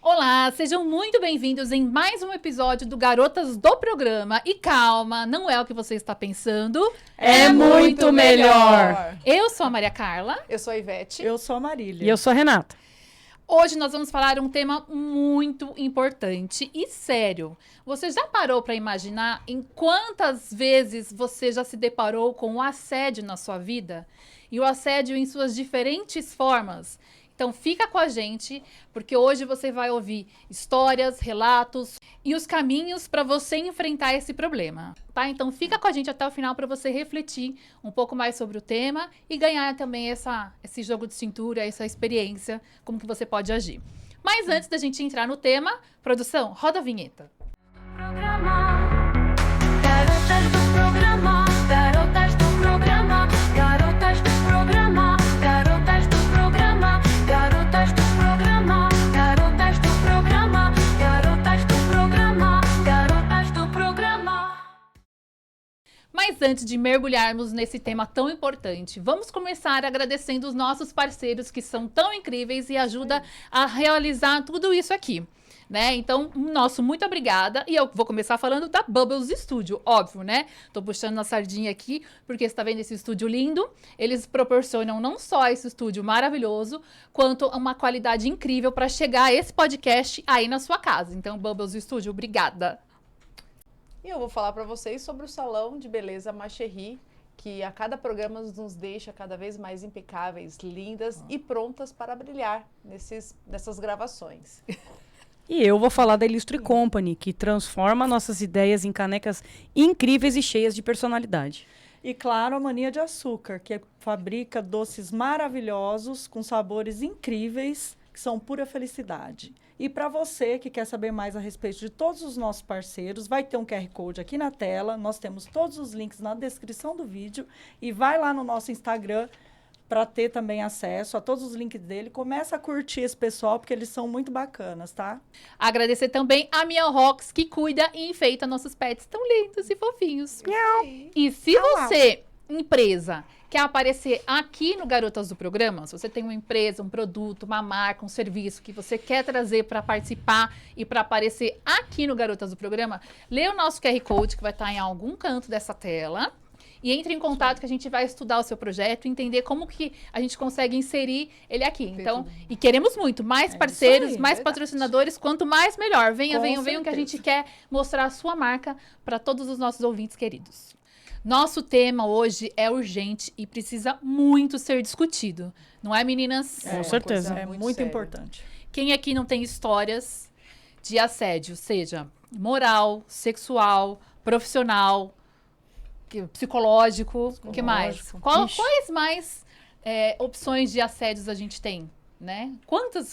Olá, sejam muito bem-vindos em mais um episódio do Garotas do Programa. E calma, não é o que você está pensando. É muito melhor. Eu sou a Maria Carla. Eu sou a Ivete. Eu sou a Marília. E eu sou a Renata. Hoje nós vamos falar um tema muito importante e sério. Você já parou para imaginar em quantas vezes você já se deparou com o assédio na sua vida? E o assédio em suas diferentes formas? Então fica com a gente, porque hoje você vai ouvir histórias, relatos e os caminhos para você enfrentar esse problema, tá? Então fica com a gente até o final para você refletir um pouco mais sobre o tema e ganhar também esse jogo de cintura, essa experiência, como que você pode agir. Mas antes da gente entrar no tema, produção, roda a vinheta. Garotas do programa, garotas do programa, garotas do programa, garotas do programa, garotas do programa, garotas do programa, garotas do programa, garotas do programa. Mas antes de mergulharmos nesse tema tão importante, vamos começar agradecendo os nossos parceiros que são tão incríveis e ajudam a realizar tudo isso aqui. Né? Então, nosso muito obrigada. E eu vou começar falando da Bubbles Studio, óbvio, né? Tô puxando a sardinha aqui, porque você tá vendo esse estúdio lindo. Eles proporcionam não só esse estúdio maravilhoso, quanto uma qualidade incrível para chegar esse podcast aí na sua casa. Então, Bubbles Studio, obrigada. E eu vou falar para vocês sobre o salão de beleza Machery, que a cada programa nos deixa cada vez mais impecáveis, lindas e prontas para brilhar nessas gravações. E eu vou falar da Illustre Company, que transforma nossas ideias em canecas incríveis e cheias de personalidade. E claro, a Mania de Açúcar, que fabrica doces maravilhosos com sabores incríveis, que são pura felicidade. E para você que quer saber mais a respeito de todos os nossos parceiros, vai ter um QR Code aqui na tela. Nós temos todos os links na descrição do vídeo. E vai lá no nosso Instagram para ter também acesso a todos os links dele. Começa a curtir esse pessoal, porque eles são muito bacanas, tá? Agradecer também a Miau Rocks, que cuida e enfeita nossos pets tão lindos e fofinhos. E se você, empresa, quer aparecer aqui no Garotas do Programa, se você tem uma empresa, um produto, uma marca, um serviço que você quer trazer para participar e para aparecer aqui no Garotas do Programa, lê o nosso QR Code, que vai estar em algum canto dessa tela. E entre em contato que a gente vai estudar o seu projeto e entender como que a gente consegue inserir ele aqui. Então, e queremos muito, mais parceiros, aí, mais verdade. patrocinadores, quanto mais melhor. Venham, Com venham, que a certeza. gente quer mostrar a sua marca para todos os nossos ouvintes queridos. Nosso tema hoje é urgente e precisa muito ser discutido. Não é, meninas? Com certeza. coisa É muito muito séria. importante. Quem aqui não tem histórias de assédio, seja moral, sexual, profissional, psicológico, o que mais? Psicológico. Quais mais opções de assédios a gente tem, né? Quanta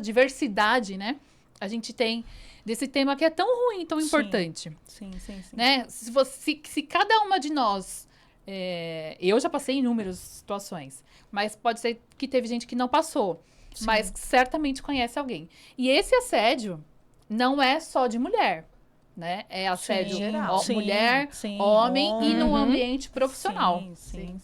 diversidade, né? A gente tem desse tema que é tão ruim, tão Sim. importante, Sim. né? Se cada uma de nós, eu já passei em inúmeras situações, mas pode ser que teve gente que não passou, Sim. mas certamente conhece alguém. E esse assédio não é só de mulher. Né? É assédio geral. mulher, Sim, homem e no Uhum. ambiente profissional. Sim.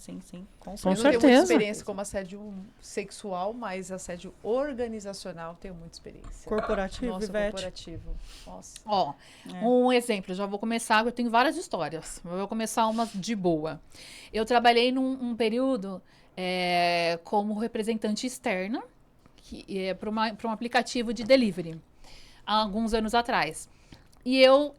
Com Eu não certeza. tenho muita certeza. experiência como assédio sexual, mas assédio organizacional tenho muita experiência. Corporativo, Nossa, Ivete. corporativo. Nossa. Ó, É. um exemplo, já vou começar, eu tenho várias histórias. Eu vou começar uma de boa. Eu trabalhei num período como representante externa para um aplicativo de delivery, há alguns anos atrás. E eu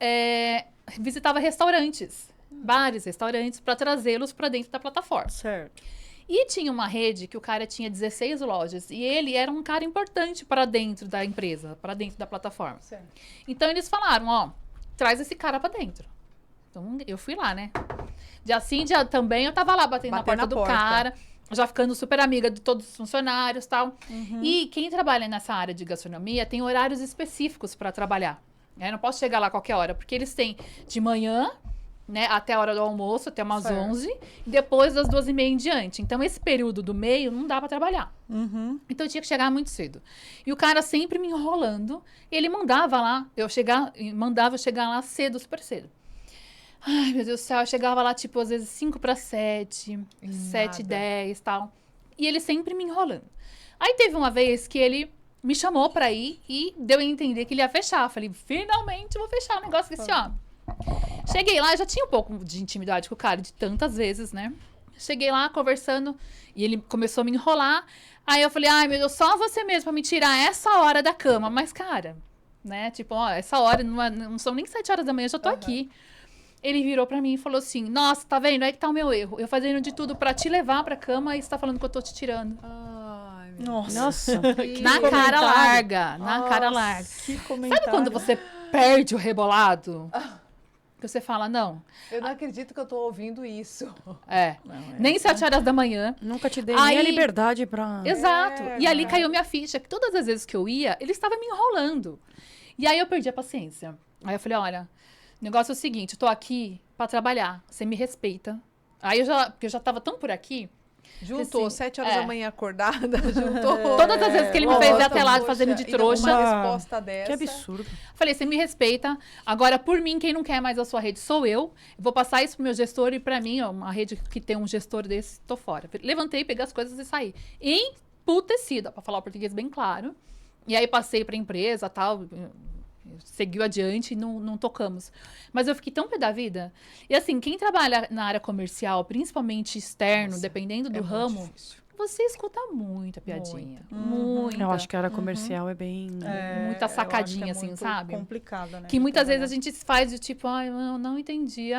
visitava restaurantes, vários restaurantes, para trazê-los para dentro da plataforma. Certo. E tinha uma rede que o cara tinha 16 lojas. E ele era um cara importante para dentro da empresa, para dentro da plataforma. Certo. Então eles falaram, ó, traz esse cara para dentro. Então eu fui lá, né? Dia sim, dia também, eu tava lá batendo na Batendo porta na do porta. cara, já ficando super amiga de todos os funcionários e tal. Uhum. E quem trabalha nessa área de gastronomia tem horários específicos para trabalhar. Eu não posso chegar lá a qualquer hora, porque eles têm de manhã, né, até a hora do almoço, até umas Certo. 11, e depois das 12h30 em diante. Então, esse período do meio não dá para trabalhar. Uhum. Então, eu tinha que chegar muito cedo. E o cara sempre me enrolando, e ele mandava eu chegar lá cedo, super cedo. Ai, meu Deus do céu, eu chegava lá, tipo, às vezes 5:07, 7:10 e tal. E ele sempre me enrolando. Aí teve uma vez que ele me chamou pra ir e deu a entender que ele ia fechar. Falei, finalmente vou fechar o negócio com esse homem. Cheguei lá, eu já tinha um pouco de intimidade com o cara, de tantas vezes, né? Cheguei lá, conversando, e ele começou a me enrolar. Aí eu falei, ai, meu Deus, só você mesmo pra me tirar essa hora da cama. Mas, cara, né? Tipo, ó, essa hora, não são nem 7 horas da manhã, eu já tô aqui. Ele virou pra mim e falou assim, nossa, tá vendo? Aí que tá o meu erro. Eu fazendo de tudo pra te levar pra cama e você tá falando que eu tô te tirando. Ai, meu Nossa. Na cara larga, na cara larga. Que comentário. Sabe quando você perde o rebolado? Que você fala, não, Eu não acredito que eu tô ouvindo isso. nem 7 horas da manhã. Nunca te dei nem a Aí- liberdade pra... Exato. E ali cara. caiu minha ficha, que todas as vezes que eu ia, ele estava me enrolando. E aí eu perdi a paciência. Aí eu falei, olha, o negócio é o seguinte, eu tô aqui pra trabalhar, você me respeita. Aí porque eu já tava tão por aqui, Juntou Assim, 7 horas da manhã acordada, juntou. todas as vezes que ele me fez ir Nossa, até lá poxa, fazendo de ainda com trouxa. Uma resposta dessa. Que absurdo. Falei, você me respeita. Agora, por mim, quem não quer mais a sua rede sou eu. Eu vou passar isso pro meu gestor e pra mim, ó, uma rede que tem um gestor desse, tô fora. Levantei, peguei as coisas e saí. Emputecida, pra falar o português bem claro. E aí passei pra empresa, tal, seguiu adiante e não tocamos. Mas eu fiquei tão pé da vida. E assim, quem trabalha na área comercial, principalmente externo, dependendo do É muito ramo, difícil. você escuta muita piadinha. Muita. Eu acho que a área comercial é bem... muita eu sacadinha, acho que é assim, muito sabe? complicada, né? Que muitas vezes a Trabalhar. gente faz de tipo, ai, eu não entendi.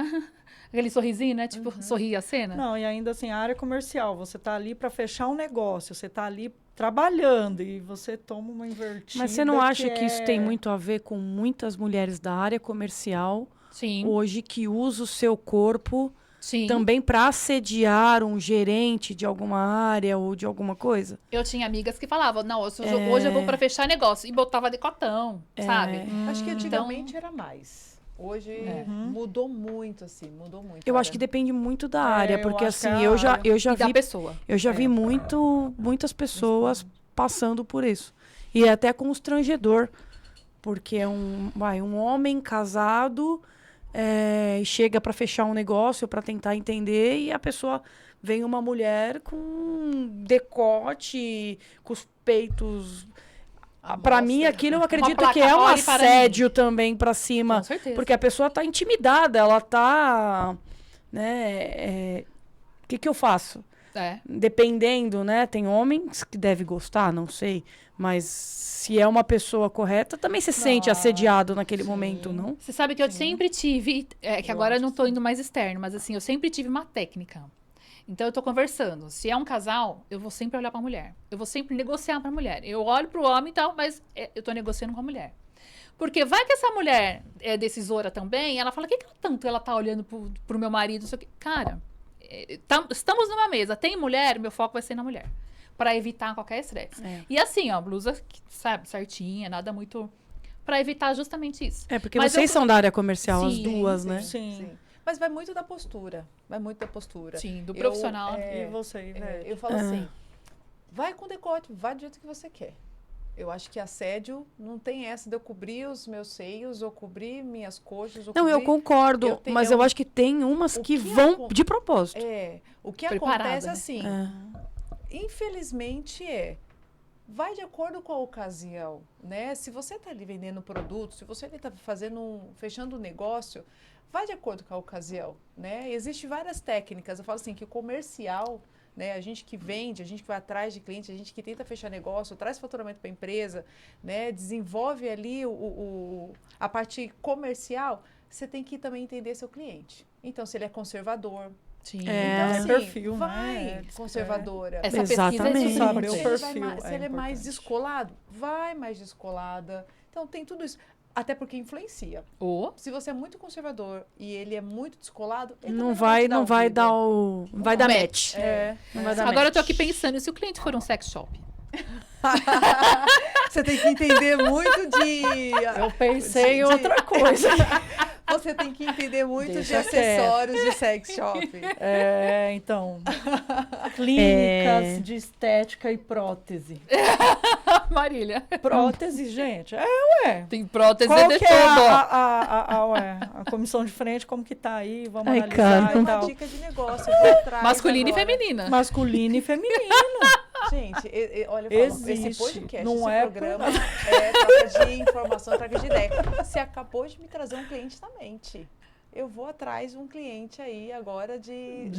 Aquele sorrisinho, né? Tipo, sorri a cena. Não, e ainda assim, a área comercial, você tá ali para fechar um negócio, você tá ali trabalhando e você toma uma invertida. Mas você não acha que é... isso tem muito a ver com muitas mulheres da área comercial Sim, hoje que usam o seu corpo sim. também para assediar um gerente de alguma área ou de alguma coisa? Eu tinha amigas que falavam, não, hoje eu vou pra fechar negócio. E botava decotão, sabe? Acho que antigamente era mais. Hoje mudou muito, assim, mudou muito. Eu acho Olha. que depende muito da É, área, eu porque acho que assim, é a área. eu já E da vi pessoa. Eu já vi muitas pessoas passando por isso. E é até constrangedor, porque um homem casado chega para fechar um negócio, para tentar entender, e a pessoa vem uma mulher com decote, com os peitos... Para mim, mostra. aquilo eu acredito placa, que é um olhe para mim. assédio também para cima. Com certeza. Porque a pessoa tá intimidada, ela tá... Né, o que eu faço? É. Dependendo, né? Tem homens que devem gostar, não sei. Mas se é uma pessoa correta, também se sente assediado naquele momento, não? Você sabe que eu sempre tive, que agora eu não tô indo mais externo, mas assim, eu sempre tive uma técnica. Então eu tô conversando. Se é um casal, eu vou sempre olhar pra mulher. Eu vou sempre negociar pra mulher. Eu olho pro homem e tal, mas eu tô negociando com a mulher. Porque vai que essa mulher é decisora também, ela fala, o que tanto ela tá olhando pro meu marido? Não sei o quê. Cara, estamos numa mesa, tem mulher, meu foco vai ser na mulher. Pra evitar qualquer estresse. E assim, ó, blusa, sabe, certinha, nada muito... Pra evitar justamente isso. É, porque Mas vocês eu- são da área comercial, as Sim, duas, né? Sim. Mas vai muito da postura. Vai muito da postura. Sim, do Eu, profissional. E você, Ivete? Eu falo assim, vai com decote, vai do jeito que você quer. Eu acho que assédio não tem essa de eu cobrir os meus seios, ou cobrir minhas coxas, ou Não, eu cobrir... concordo, mas eu eu- acho que tem umas o que que vão acon- de propósito. O que Preparada, acontece né? assim, infelizmente vai de acordo com a ocasião, né? Se você está ali vendendo produto, se você está fechando um negócio, vai de acordo com a ocasião, né? Existem várias técnicas. Eu falo assim que o comercial, né? A gente que vende, a gente que vai atrás de cliente, a gente que tenta fechar negócio, traz faturamento para a empresa, né? Desenvolve ali a parte comercial. Você tem que também entender seu cliente. Então, se ele é conservador, Sim. então, assim, perfil, né? vai conservadora. Essa pesquisa Exatamente. existe. Saber o Se ele, perfil se ele é mais importante. descolado, vai mais descolada. Então, tem tudo isso. Até porque influencia. Ou Se você é muito conservador e ele é muito descolado, ele Não também vai, te dar dar o o. Não vai dar match. match. É. Não vai dar agora eu tô match. aqui pensando, e se o cliente for um sex shop? Você tem que entender muito de... Eu pensei em outra coisa. Você tem que entender muito Deixa de acessórios de sex shop. Então, clínicas de estética e prótese. Marília. Prótese, gente, Tem prótese Qual de que é tudo. a comissão de frente, como que tá aí? Vamos Ai, analisar cara. e Uma tal. dica de negócio. Eu vou atrás Masculina agora. e feminina. Masculino e feminino. Gente, Gente, olha, eu falo, esse Existe. podcast, Não esse é por programa é troca de informação, troca de ideia. Você acabou de me trazer um cliente na mente. Eu vou atrás de um cliente aí agora de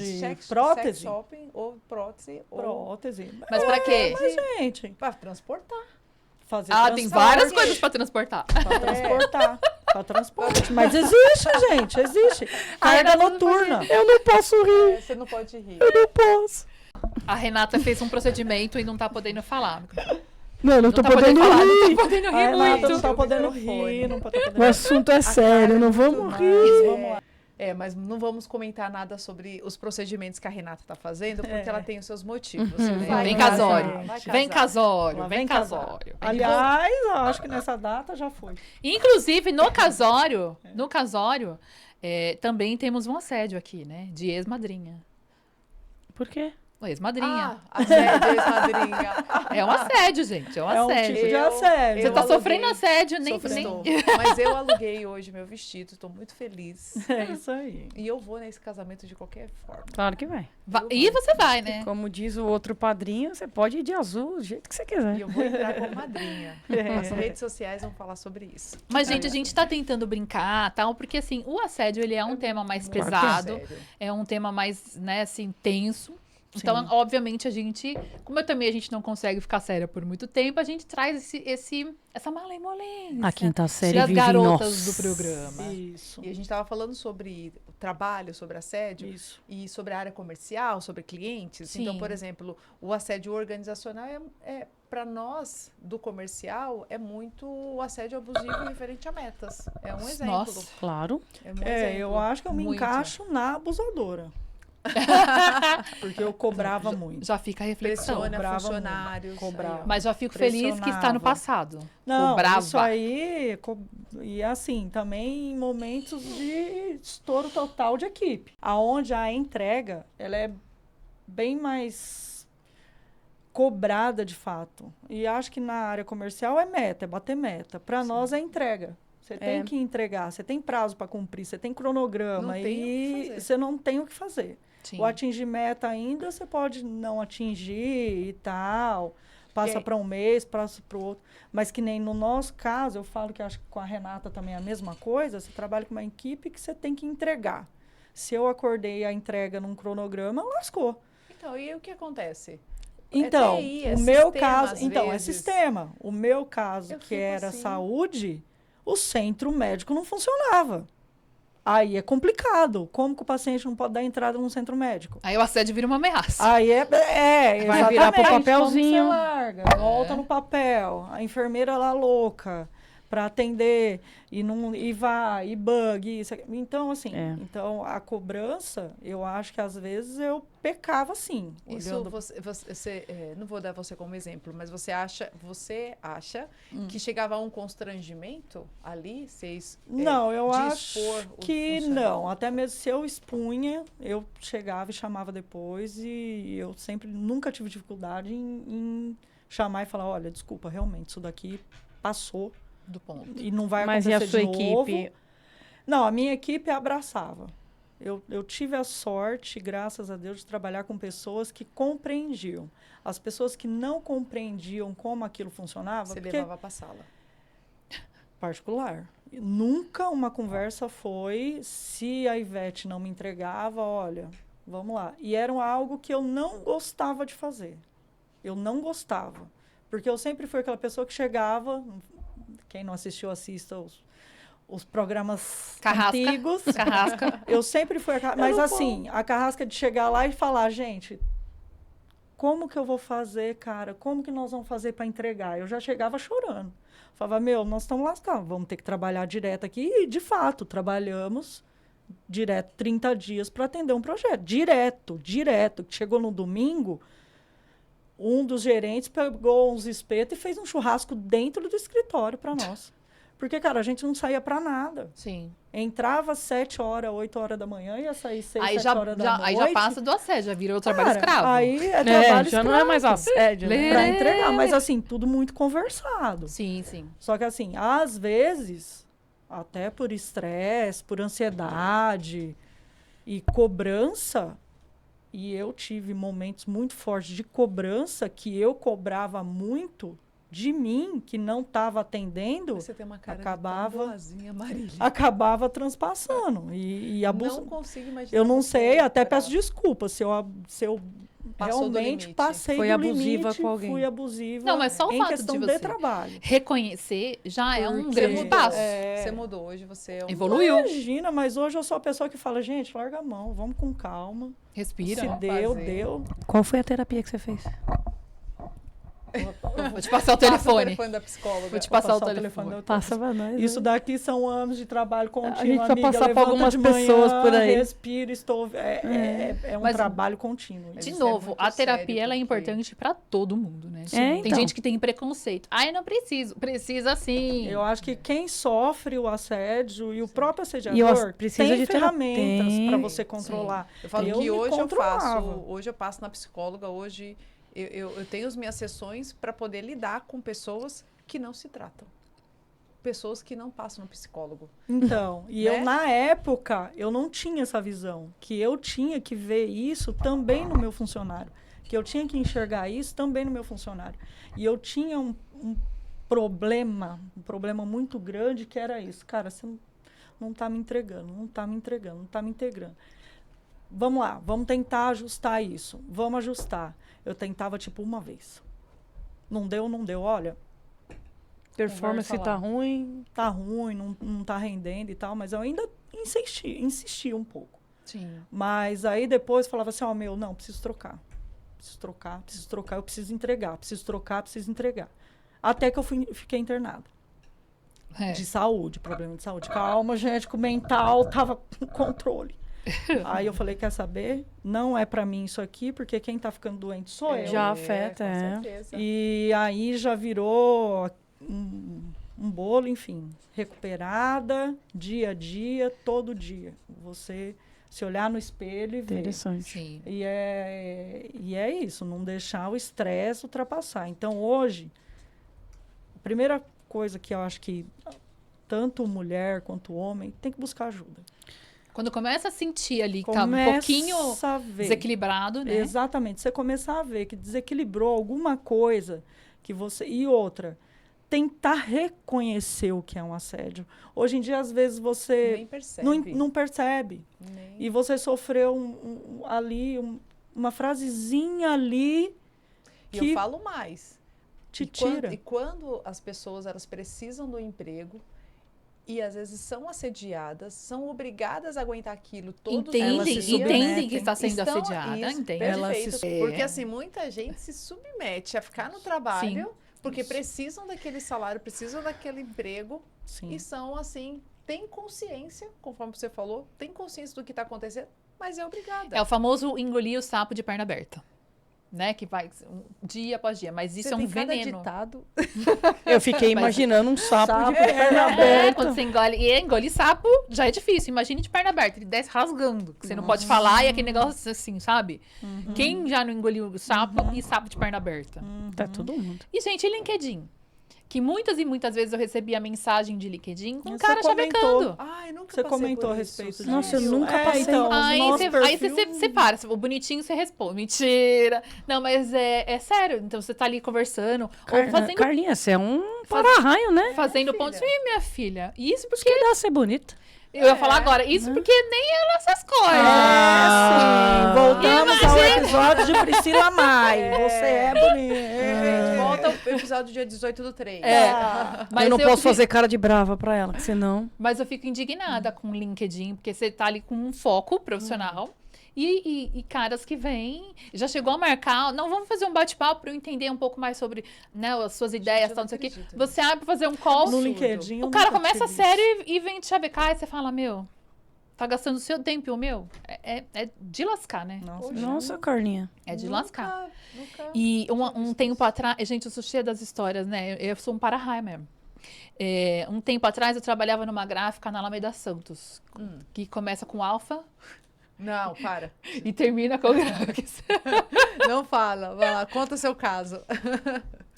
prótese? sex shopping ou prótese. Prótese. Mas pra quê? Gente, Para transportar. fazer Tem transporte. várias coisas pra transportar. Pra transportar. Pra transporte. Mas existe, gente, existe. Carga noturna. Eu não posso rir. Você não pode rir. Eu não posso. A Renata fez um procedimento e não tá podendo falar. Não, não tô tá podendo falar, não rir. tá podendo A rir Renata muito. não tá Eu podendo vi o microfone. rir, não tá podendo O assunto é sério, não vamos rir. Vamos lá. Mas não vamos comentar nada sobre os procedimentos que a Renata está fazendo, porque ela tem os seus motivos. Uhum. né? Vai Vem casar, casório. vai Vem casar. casório. Lá Vem casar. casório. Aliás, eu acho que nessa data já foi. Inclusive, no casório, também temos um assédio aqui, né? De ex-madrinha. Por quê? Ex-madrinha. Assédio, ex-madrinha. É um assédio, gente. É um É um assédio. tipo de Eu- assédio. Você tá aluguei. sofrendo assédio, nem... Estou. Mas eu aluguei hoje meu vestido, estou muito feliz. É isso aí. E eu vou nesse casamento de qualquer forma. Claro que vai. E você vai, né? Como diz o outro padrinho, você pode ir de azul, do jeito que você quiser. E eu vou entrar como madrinha. As redes sociais vão falar sobre isso. Mas, gente, a gente tá tentando brincar, tal, porque, assim, o assédio, ele é um tema mais Muito pesado, sério. é um tema mais, né, assim, tenso. Então, obviamente, a gente, como a gente não consegue ficar séria por muito tempo, a gente traz essa malemolência. A quinta série das vive em garotas nós. do programa. Isso. E a gente estava falando sobre o trabalho, sobre assédio. Isso. E sobre a área comercial, sobre clientes. Sim. Então, por exemplo, o assédio organizacional para nós, do comercial, é muito o assédio abusivo referente a metas. É um exemplo. Nossa. Claro. É um exemplo. Eu acho que eu me Muito. encaixo na abusadora. Porque eu cobrava muito. Já fica a reflexão. Pressiona Cobrava funcionários. muito, cobrava. aí, ó. Mas já fico feliz que está no Pressionava. passado. Não, Cobrava. isso aí, e assim, também em momentos de estouro total de equipe, aonde a entrega, ela é bem mais cobrada de fato. E acho que na área comercial é meta, é bater meta. Para nós é entrega. Você tem que entregar, você tem prazo para cumprir, você tem cronograma Não tem o que e fazer. você não tem o que fazer. Sim. O atingir meta ainda, você pode não atingir e tal. Passa E- para um mês, passa para o outro. Mas que nem no nosso caso, eu falo que acho que com a Renata também é a mesma coisa. Você trabalha com uma equipe que você tem que entregar. Se eu acordei a entrega num cronograma, lascou. Então, e o que acontece? Então, TI, é o meu sistema, caso, às então é vezes. sistema. O meu caso, Eu que fico era assim. saúde, o centro médico não funcionava. Aí é complicado. Como que o paciente não pode dar entrada num centro médico? Aí o assédio vira uma ameaça. Aí Vai virar pro exatamente, papelzinho. como que você larga, volta no papel. A enfermeira lá louca para atender e vai, e bug, isso aqui. Então, assim, então a cobrança, eu acho que às vezes eu pecava assim. Isso olhando- não vou dar você como exemplo, mas você acha que chegava a um constrangimento ali? Não, eu de acho expor o que funcionário? não. Até mesmo se eu expunha, eu chegava e chamava depois e eu sempre, nunca tive dificuldade em chamar e falar, olha, desculpa, realmente, isso daqui passou Do ponto. e não vai Mas e acontecer a sua de novo. equipe? Não, a minha equipe abraçava. Eu tive a sorte, graças a Deus, de trabalhar com pessoas que compreendiam. As pessoas que não compreendiam como aquilo funcionava, Você porque levava para sala. particular. Nunca uma conversa foi se a Ivete não me entregava, olha, vamos lá. E era algo que eu não gostava de fazer. Eu não gostava. Porque eu sempre fui aquela pessoa que chegava, quem não assistiu, assista os programas Carrasca. antigos. Carrasca. Eu sempre fui mas assim, a carrasca de chegar lá e falar, gente, como que eu vou fazer, cara? Como que nós vamos fazer para entregar? Eu já chegava chorando. Falava, nós estamos lascados, vamos ter que trabalhar direto aqui. E, de fato, trabalhamos direto 30 dias para atender um projeto. Direto. Chegou no domingo, um dos gerentes pegou uns espetos e fez um churrasco dentro do escritório para nós. Porque, cara, a gente não saía para nada. Sim. Entrava às 7 horas, 8 horas da manhã, ia sair 6, Aí 7 já, horas da noite. aí já passa do assédio, já vira o trabalho Cara, escravo. Aí é trabalho já não é mais escravo. assédio, né? Pra entregar, mas assim, tudo muito conversado. Sim, sim. Só que assim, às vezes, até por estresse, por ansiedade e cobrança, E eu tive momentos muito fortes de cobrança, que eu cobrava muito de mim, que não estava atendendo, Você tem uma cara acabava- de tão boazinha, Marília. acabava transpassando. E Não abuso. consigo imaginar. Eu não você sei, até brava. peço desculpa se eu Passou do realmente limite. passei Foi do abusiva limite, com alguém. fui abusiva Não, mas só o em fato questão de de você trabalho. reconhecer já é um Porque- grande Você mudou. passo. É. Você mudou. Hoje você é um... Evoluiu. Imagina, mas hoje eu sou a pessoa que fala, gente, larga a mão, vamos com calma. Respira. Se Vamos deu, fazer. deu. Qual foi a terapia que você fez? Vou te passar o Passa o telefone. telefone da psicóloga. Vou te Vou passar o telefone. da- Passa pra nós. Isso né? daqui são anos de trabalho contínuo, A gente vai amiga. passar pra Levanta algumas de manhã, pessoas por aí. Respira, estou... É um Mas- trabalho contínuo. De Isso é novo, muito a sério, terapia ela é porque- importante pra todo mundo, né? É, Tem então. gente que tem preconceito. Ai, não preciso. Precisa sim. Eu acho que quem sofre o assédio e o próprio E assediador precisa tem de ferramentas terapia. para você controlar. Eu falo Eu que me hoje eu faço, controlava. hoje eu passo na psicóloga, hoje eu tenho as minhas sessões para poder lidar com pessoas que não se tratam. Pessoas que não passam no psicólogo. Então, e Né? eu na época, eu não tinha essa visão, que eu tinha que ver isso também no meu funcionário, que eu tinha que enxergar isso também no meu funcionário. E eu tinha um problema muito grande que era isso. Cara, você não tá me entregando, não tá me entregando, não tá me integrando. Vamos lá, vamos tentar ajustar isso. Vamos ajustar. Eu tentava, tipo, uma vez. Não deu, olha, Performance Conversa tá lá. ruim. tá ruim, não tá rendendo e tal, mas eu ainda insisti um pouco. Sim. Mas aí depois falava assim, ó, não, preciso trocar, eu preciso entregar. Até que eu fiquei internada. É. De saúde, problema de saúde. Calma, gente, que o mental tava com controle. Aí eu falei, quer saber? Não é pra mim isso aqui, porque quem tá ficando doente sou eu. Já afeta, com é. certeza. E aí já virou um bolo, enfim, recuperada, dia a dia, todo dia. Você se olhar no espelho e ver. Interessante. Sim. E é isso, não deixar o estresse ultrapassar. Então, hoje, a primeira coisa que eu acho que tanto mulher quanto homem tem que buscar ajuda. Quando começa a sentir ali que tá um Começa pouquinho a ver. desequilibrado, né? Exatamente. Você começar a ver que desequilibrou alguma coisa que você... E outra, tentar reconhecer o que é um assédio. Hoje em dia, às vezes, você Nem percebe. não percebe. Nem- E você sofreu uma frasezinha ali E que eu falo mais. te Quando- tira. e quando as pessoas elas precisam do emprego e às vezes são assediadas, são obrigadas a aguentar aquilo todos elas se Entendem submetem. que está sendo Estão- assediada, isso, entende? Elas perfeito. se- Porque assim, muita gente se submete a ficar no trabalho Sim. porque precisam daquele salário, precisam daquele emprego Sim. e são assim, têm consciência, conforme você falou, tem consciência do que está acontecendo, mas é obrigada. É o famoso engolir o sapo de perna aberta. Né? Que vai dia após dia. Mas isso Você é um tem cada veneno. ditado. Eu fiquei Mas- imaginando um sapo de perna É, aberta. quando você engole. E engolir sapo já é difícil. Imagine de perna aberta. Ele desce rasgando. Que você não pode falar e aquele negócio assim, sabe? Quem já não engoliu o sapo e sapo de perna aberta? Tá todo mundo. E, gente, e LinkedIn? Que muitas e muitas vezes eu recebia mensagem de LinkedIn com um Você cara comentou. chavecando. Ai, nunca Você passei comentou por a isso, respeito disso. Nossa, eu sério? nunca passei. Então, Aí nosso você perfil- separa, o bonitinho você responde. Mentira. Não, mas é sério. Então você tá ali conversando, ou fazendo, Carlinha, você é um para-raio, né? fazendo Minha pontos. filha. Ih, minha filha. E isso Isso porque. que dá a ser bonita. Eu ia falar agora, isso porque nem ela essas coisas. Ah, sim. Voltamos ao Imagina. episódio de Priscila Mai. Você é bonita. Volta ao episódio dia 18/3. É. Mas eu não posso fico- fazer cara de brava pra ela, que senão... Mas eu fico indignada com o LinkedIn, porque você tá ali com um foco profissional. E caras que vêm, já chegou a marcar, não, vamos fazer um bate-papo para eu entender um pouco mais sobre, né, as suas ideias, eu tal, não não sei o quê. acredito Você abre pra fazer um call, No LinkedIn. eu o cara nunca começa tive sério isso. e vem te chavecar, e você fala, meu, tá gastando o seu tempo e o meu? É de lascar, né? Nossa, Nossa, Carlinha. É de lascar. Nunca. E um tempo atrás, gente, eu sou cheia das histórias, né? Eu sou um para-raio mesmo. Um tempo atrás eu trabalhava numa gráfica na Alameda Santos, que começa com alfa Não, para. e termina com gráficos. Não fala. Vai lá, conta seu caso.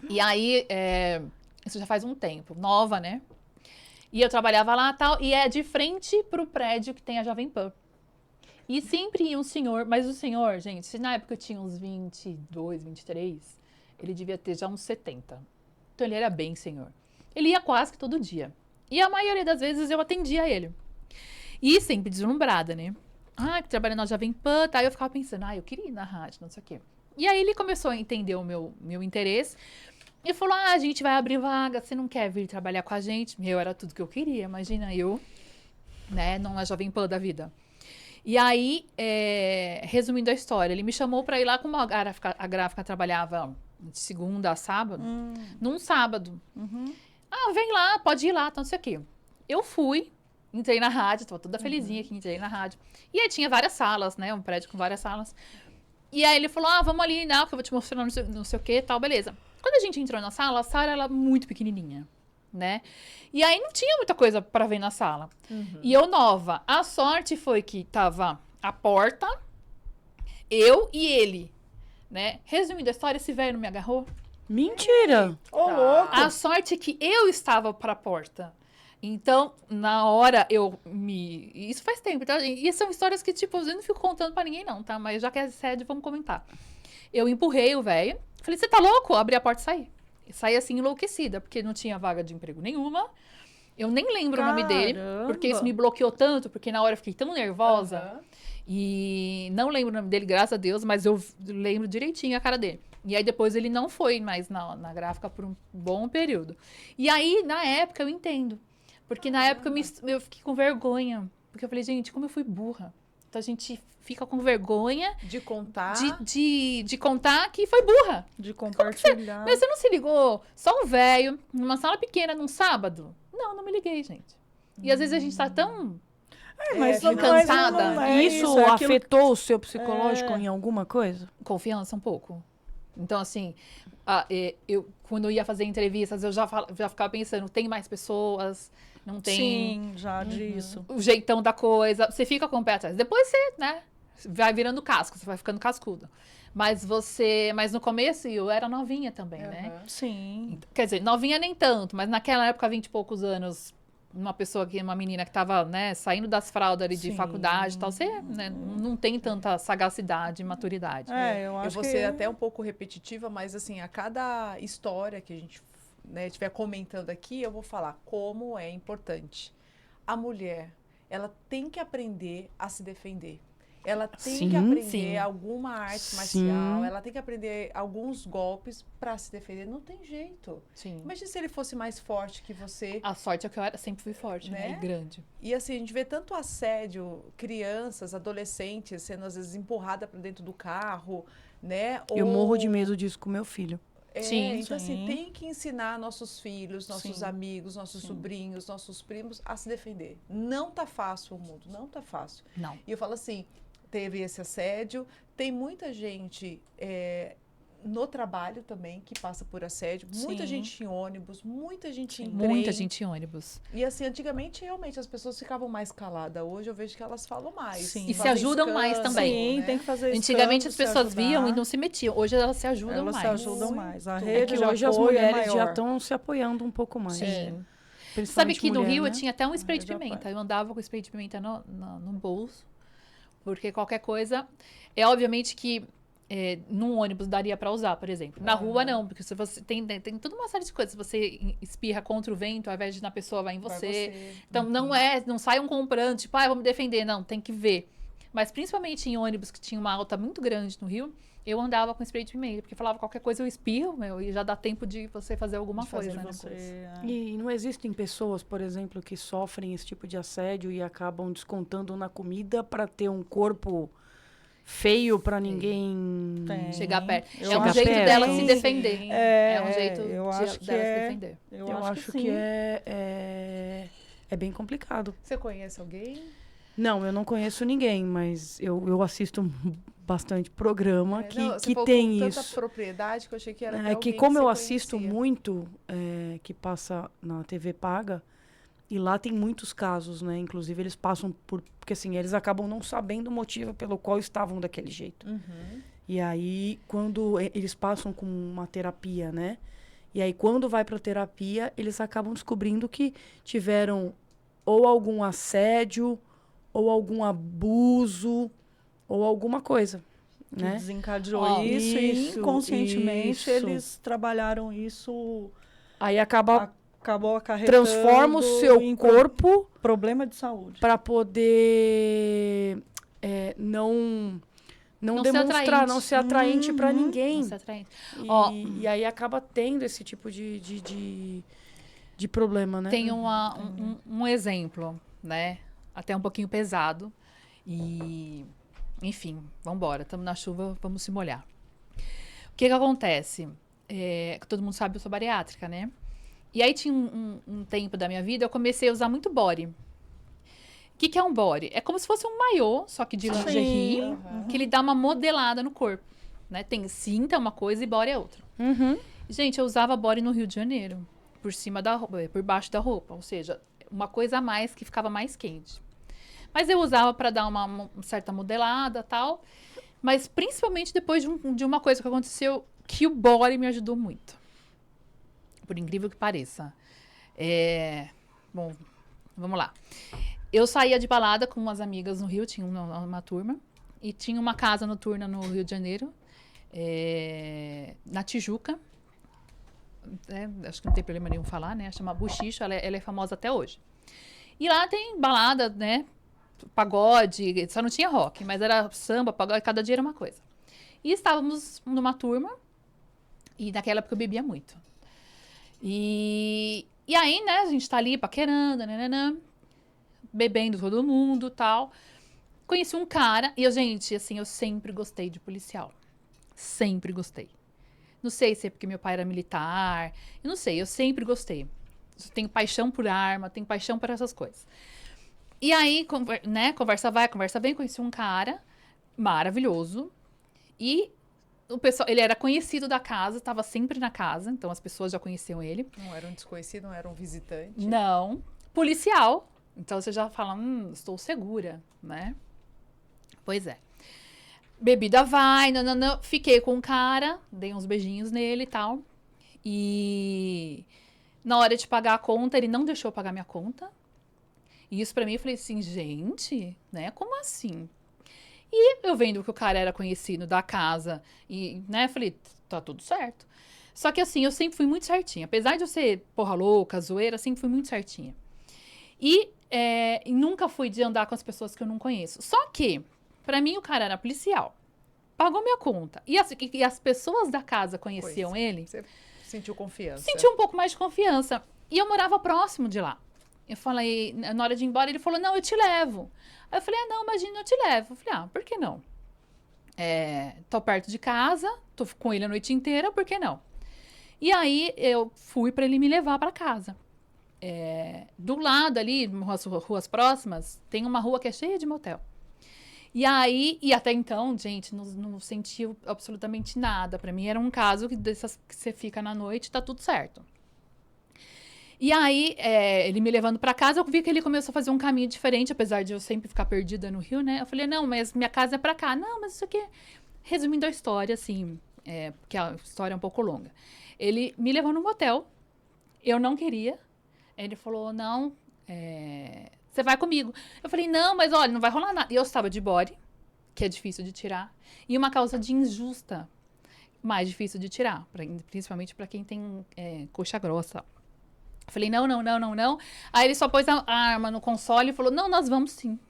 E aí, isso já faz um tempo, nova, né? E eu trabalhava lá e tal, e é de frente pro prédio que tem a Jovem Pan. E sempre ia um senhor, mas o senhor, gente, se na época eu tinha uns 22, 23, ele devia ter já uns 70. Então ele era bem senhor. Ele ia quase que todo dia. E a maioria das vezes eu atendia ele. E sempre deslumbrada, né? Ah, que trabalha na Jovem Pan, tá? Eu ficava pensando, eu queria ir na rádio, não sei o quê. E aí ele começou a entender o meu interesse. E falou, a gente vai abrir vaga, você não quer vir trabalhar com a gente? Era tudo que eu queria, imagina eu, né, numa Jovem Pan da vida. E aí, resumindo a história, ele me chamou pra ir lá, como a gráfica trabalhava de segunda a sábado, num sábado. Vem lá, pode ir lá, não sei o quê. Eu fui, entrei na rádio, tava toda felizinha que entrei na rádio. E aí tinha várias salas, né, um prédio com várias salas. E aí ele falou, vamos ali, não, que eu vou te mostrar não sei o quê, tal, beleza. Quando a gente entrou na sala, a sala era muito pequenininha, né? E aí não tinha muita coisa pra ver na sala. E eu nova. A sorte foi que tava a porta, eu e ele, né? Resumindo a história, esse velho não me agarrou. Mentira! Ô, louco! A sorte é que eu estava pra porta. Então, na hora, Isso faz tempo, tá? E são histórias que, tipo, eu não fico contando pra ninguém, não, tá? Mas já que é sério, vamos comentar. Eu empurrei o velho. Falei, você tá louco? Abri a porta e saí. E saí assim, enlouquecida, porque não tinha vaga de emprego nenhuma. Eu nem lembro o nome dele, porque isso me bloqueou tanto, porque na hora eu fiquei tão nervosa. E não lembro o nome dele, graças a Deus, mas eu lembro direitinho a cara dele. E aí depois ele não foi mais na gráfica por um bom período. E aí, na época, eu entendo. Porque na época eu fiquei com vergonha. Porque eu falei, gente, como eu fui burra. Então a gente fica com vergonha De contar. de contar que foi burra. De compartilhar. Mas você não se ligou? Só um velho, numa sala pequena, num sábado? Não me liguei, gente. E às vezes a gente tá tão... Mas não- cansada. não é Isso é aquilo- afetou o seu psicológico em alguma coisa? Confiança um pouco. Então, assim, quando eu ia fazer entrevistas, eu já ficava pensando, tem mais pessoas? Não tem... Sim, já disso. O jeitão da coisa. Você fica com o pé atrás. Depois você, né, vai virando casco, você vai ficando cascudo. Mas no começo eu era novinha também, né? Sim. Quer dizer, novinha nem tanto, mas naquela época, 20 e poucos anos, uma menina que tava, né, saindo das fraldas ali de Sim. faculdade e tal, você, né, não tem tanta sagacidade e maturidade. Eu Eu acho vou que... ser até um pouco repetitiva, mas assim, a cada história que a gente, né, estiver comentando aqui, eu vou falar como é importante. A mulher, ela tem que aprender a se defender. Ela tem Sim, que aprender sim. alguma arte Sim. marcial, ela tem que aprender alguns golpes para se defender. Não tem jeito. Sim. Imagina se ele fosse mais forte que você. A sorte é que eu sempre fui forte, né? Né? E grande. E assim, a gente vê tanto assédio, crianças, adolescentes sendo às vezes empurrada para dentro do carro, né? Eu Ou- morro de medo disso com meu filho. Sim, então assim, sim. tem que ensinar nossos filhos, nossos Sim. amigos, nossos sobrinhos, nossos primos a se defender. Não tá fácil o mundo, não tá fácil. Não. E eu falo assim, teve esse assédio, tem muita gente no trabalho também que passa por assédio, muita Sim. gente em ônibus, muita gente em Muita trem. gente em ônibus. E assim, antigamente realmente as pessoas ficavam mais caladas. Hoje eu vejo que elas falam mais. Sim. E se fazem ajudam mais escândalo, também. Sim, né? tem que fazer Antigamente as escândalo, se pessoas viam e ajudar. não se metiam. Hoje elas se ajudam Elas mais. se ajudam mais. A Muito. rede É que de hoje as apoio é mulheres já maior. estão se apoiando um pouco mais. Sim. Principalmente Sabe que no mulher, Rio né? eu tinha até um spray de já pimenta. vai. Eu andava com spray de pimenta no bolso. Porque qualquer coisa... É obviamente que num ônibus daria pra usar, por exemplo. Na rua não, porque se você tem toda uma série de coisas. Se você espirra contra o vento, ao invés de na pessoa, vai em Vai você. Então não saiam comprando, tipo, vou me defender. Não, tem que ver. Mas principalmente em ônibus que tinha uma alta muito grande no Rio, eu andava com spray de pimenta, porque falava qualquer coisa eu espirro, e já dá tempo de você fazer alguma De fazer coisa, né? Você, E não existem pessoas, por exemplo, que sofrem esse tipo de assédio e acabam descontando na comida para ter um corpo feio para ninguém Tem. Chegar perto. Eu É um acho jeito que dela sim. se defender. É um jeito eu acho que dela se é. defender. Eu, Eu acho que sim. é bem complicado. Você conhece alguém? Não, eu não conheço ninguém, mas eu assisto bastante programa Não, você que falou tem com isso. tanta propriedade que eu achei que era até É alguém que como você eu assisto conhecia. muito, que passa na TV paga, e lá tem muitos casos, né? Inclusive eles passam por... Porque assim, eles acabam não sabendo o motivo pelo qual estavam daquele jeito. Uhum. E aí, quando eles passam com uma terapia, né? E aí, quando vai pra terapia, eles acabam descobrindo que tiveram ou algum assédio, ou algum abuso, ou alguma coisa, Que né? desencadeou Ó, isso e isso, inconscientemente isso. eles trabalharam isso, Aí acaba acabou acarretando transforma o seu em corpo problema de saúde. para poder não Não ser demonstrar, atraente. não ser atraente para ninguém. Nossa, atraente. E, Ó, e aí acaba tendo esse tipo de problema, né? Tem um exemplo, né? Até um pouquinho pesado. E, enfim, vamos embora. Estamos na chuva, vamos se molhar. O que que acontece? Que todo mundo sabe, eu sou bariátrica, né? E aí tinha um tempo da minha vida, eu comecei a usar muito body. O que que é um body? É como se fosse um maiô, só que de lingerie, que ele dá uma modelada no corpo, né? Tem cinta é uma coisa e body é outra. Uhum. Gente, eu usava body no Rio de Janeiro, por cima da roupa, por baixo da roupa, ou seja, uma coisa a mais que ficava mais quente. Mas eu usava para dar uma certa modelada, tal. Mas principalmente depois de uma coisa que aconteceu que o body me ajudou muito. Por incrível que pareça. Bom, vamos lá. Eu saía de balada com umas amigas no Rio, tinha uma turma, e tinha uma casa noturna no Rio de Janeiro, na Tijuca. Acho que não tem problema nenhum falar, né? Chama Buchicho, ela é famosa até hoje. E lá tem balada, né? Pagode, só não tinha rock, mas era samba, pagode, cada dia era uma coisa. E estávamos numa turma, e naquela época eu bebia muito. E aí, né, a gente tá ali paquerando, nananã, bebendo todo mundo e tal. Conheci um cara, e eu, gente, assim, eu sempre gostei de policial. Sempre gostei. Não sei se é porque meu pai era militar, eu não sei, eu sempre gostei. Eu tenho paixão por arma, tenho paixão por essas coisas. E aí, né, conversa vai, conversa vem, conheci um cara maravilhoso. E o pessoal, ele era conhecido da casa, estava sempre na casa, então as pessoas já conheciam ele. Não era um desconhecido, não era um visitante. Não, policial. Então você já fala, estou segura, né? Pois é. Bebida vai, não. Fiquei com o cara, dei uns beijinhos nele e tal. E na hora de pagar a conta, ele não deixou eu pagar minha conta. E isso pra mim, eu falei assim, gente, né? Como assim? E eu vendo que o cara era conhecido da casa, e, né, falei, tá tudo certo. Só que assim, eu sempre fui muito certinha. Apesar de eu ser porra louca, zoeira, sempre fui muito certinha. E nunca fui de andar com as pessoas que eu não conheço. Só que, pra mim, o cara era policial. Pagou minha conta. E as pessoas da casa conheciam ele. Você sentiu confiança. Senti um pouco mais de confiança. E eu morava próximo de lá. Eu falei, na hora de ir embora, ele falou, não, eu te levo. Aí eu falei, não, imagina, eu te levo. Eu falei, por que não? Tô perto de casa, tô com ele a noite inteira, por que não? E aí, eu fui pra ele me levar pra casa. Do lado ali, ruas próximas, tem uma rua que é cheia de motel. E aí, e até então, gente, não senti absolutamente nada. Pra mim, era um caso dessas que você fica na noite, tá tudo certo. E aí, ele me levando pra casa, eu vi que ele começou a fazer um caminho diferente, apesar de eu sempre ficar perdida no Rio, né? Eu falei, não, mas minha casa é pra cá. Não, mas isso aqui é... Resumindo a história, assim, porque a história é um pouco longa. Ele me levou num motel, eu não queria. Ele falou, não, você vai comigo. Eu falei, não, mas olha, não vai rolar nada. E eu estava de body, que é difícil de tirar, e uma calça jeans justa, mais difícil de tirar, principalmente pra quem tem coxa grossa. Eu falei, não. Aí ele só pôs a arma no console e falou, não, nós vamos sim.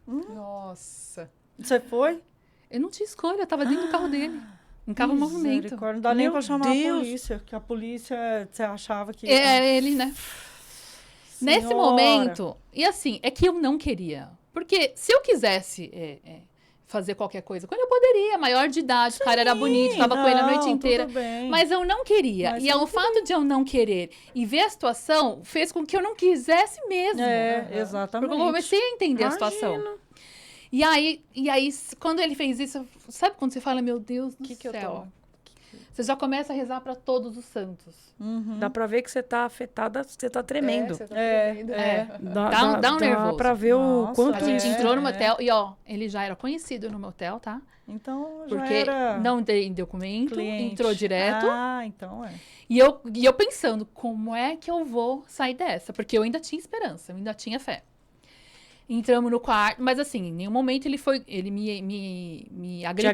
Nossa. Você foi? Eu não tinha escolha, eu tava dentro do carro dele. Um carro em movimento. Misericórdia, não dá nem Meu pra chamar Deus. a polícia, porque a polícia, você achava que... É ele, né? Nesse Senhora. momento, e assim, é que eu não queria. Porque se eu quisesse fazer qualquer coisa com ele, eu poderia, maior de idade, o cara era bonito, ficava com ele a noite inteira. Tudo bem. Mas eu não queria. Mas E você o não fato de eu não querer e ver a situação fez com que eu não quisesse mesmo. Exatamente. Porque eu comecei a entender a situação. E aí, quando ele fez isso, sabe quando você fala, meu Deus do Que eu céu? Você já começa a rezar para todos os santos. Uhum. Dá pra ver que você tá afetada, você tá tremendo. Você tá tremendo. Dá um nervoso. Pra ver Nossa, o quanto A gente É, entrou no motel e, ó, ele já era conhecido no motel, tá? Então, já Porque era não tem documento, cliente. entrou direto. Então é. E eu pensando, como é que eu vou sair dessa? Porque eu ainda tinha esperança, eu ainda tinha fé. Entramos no quarto, mas assim, em nenhum momento ele me Te agrediu.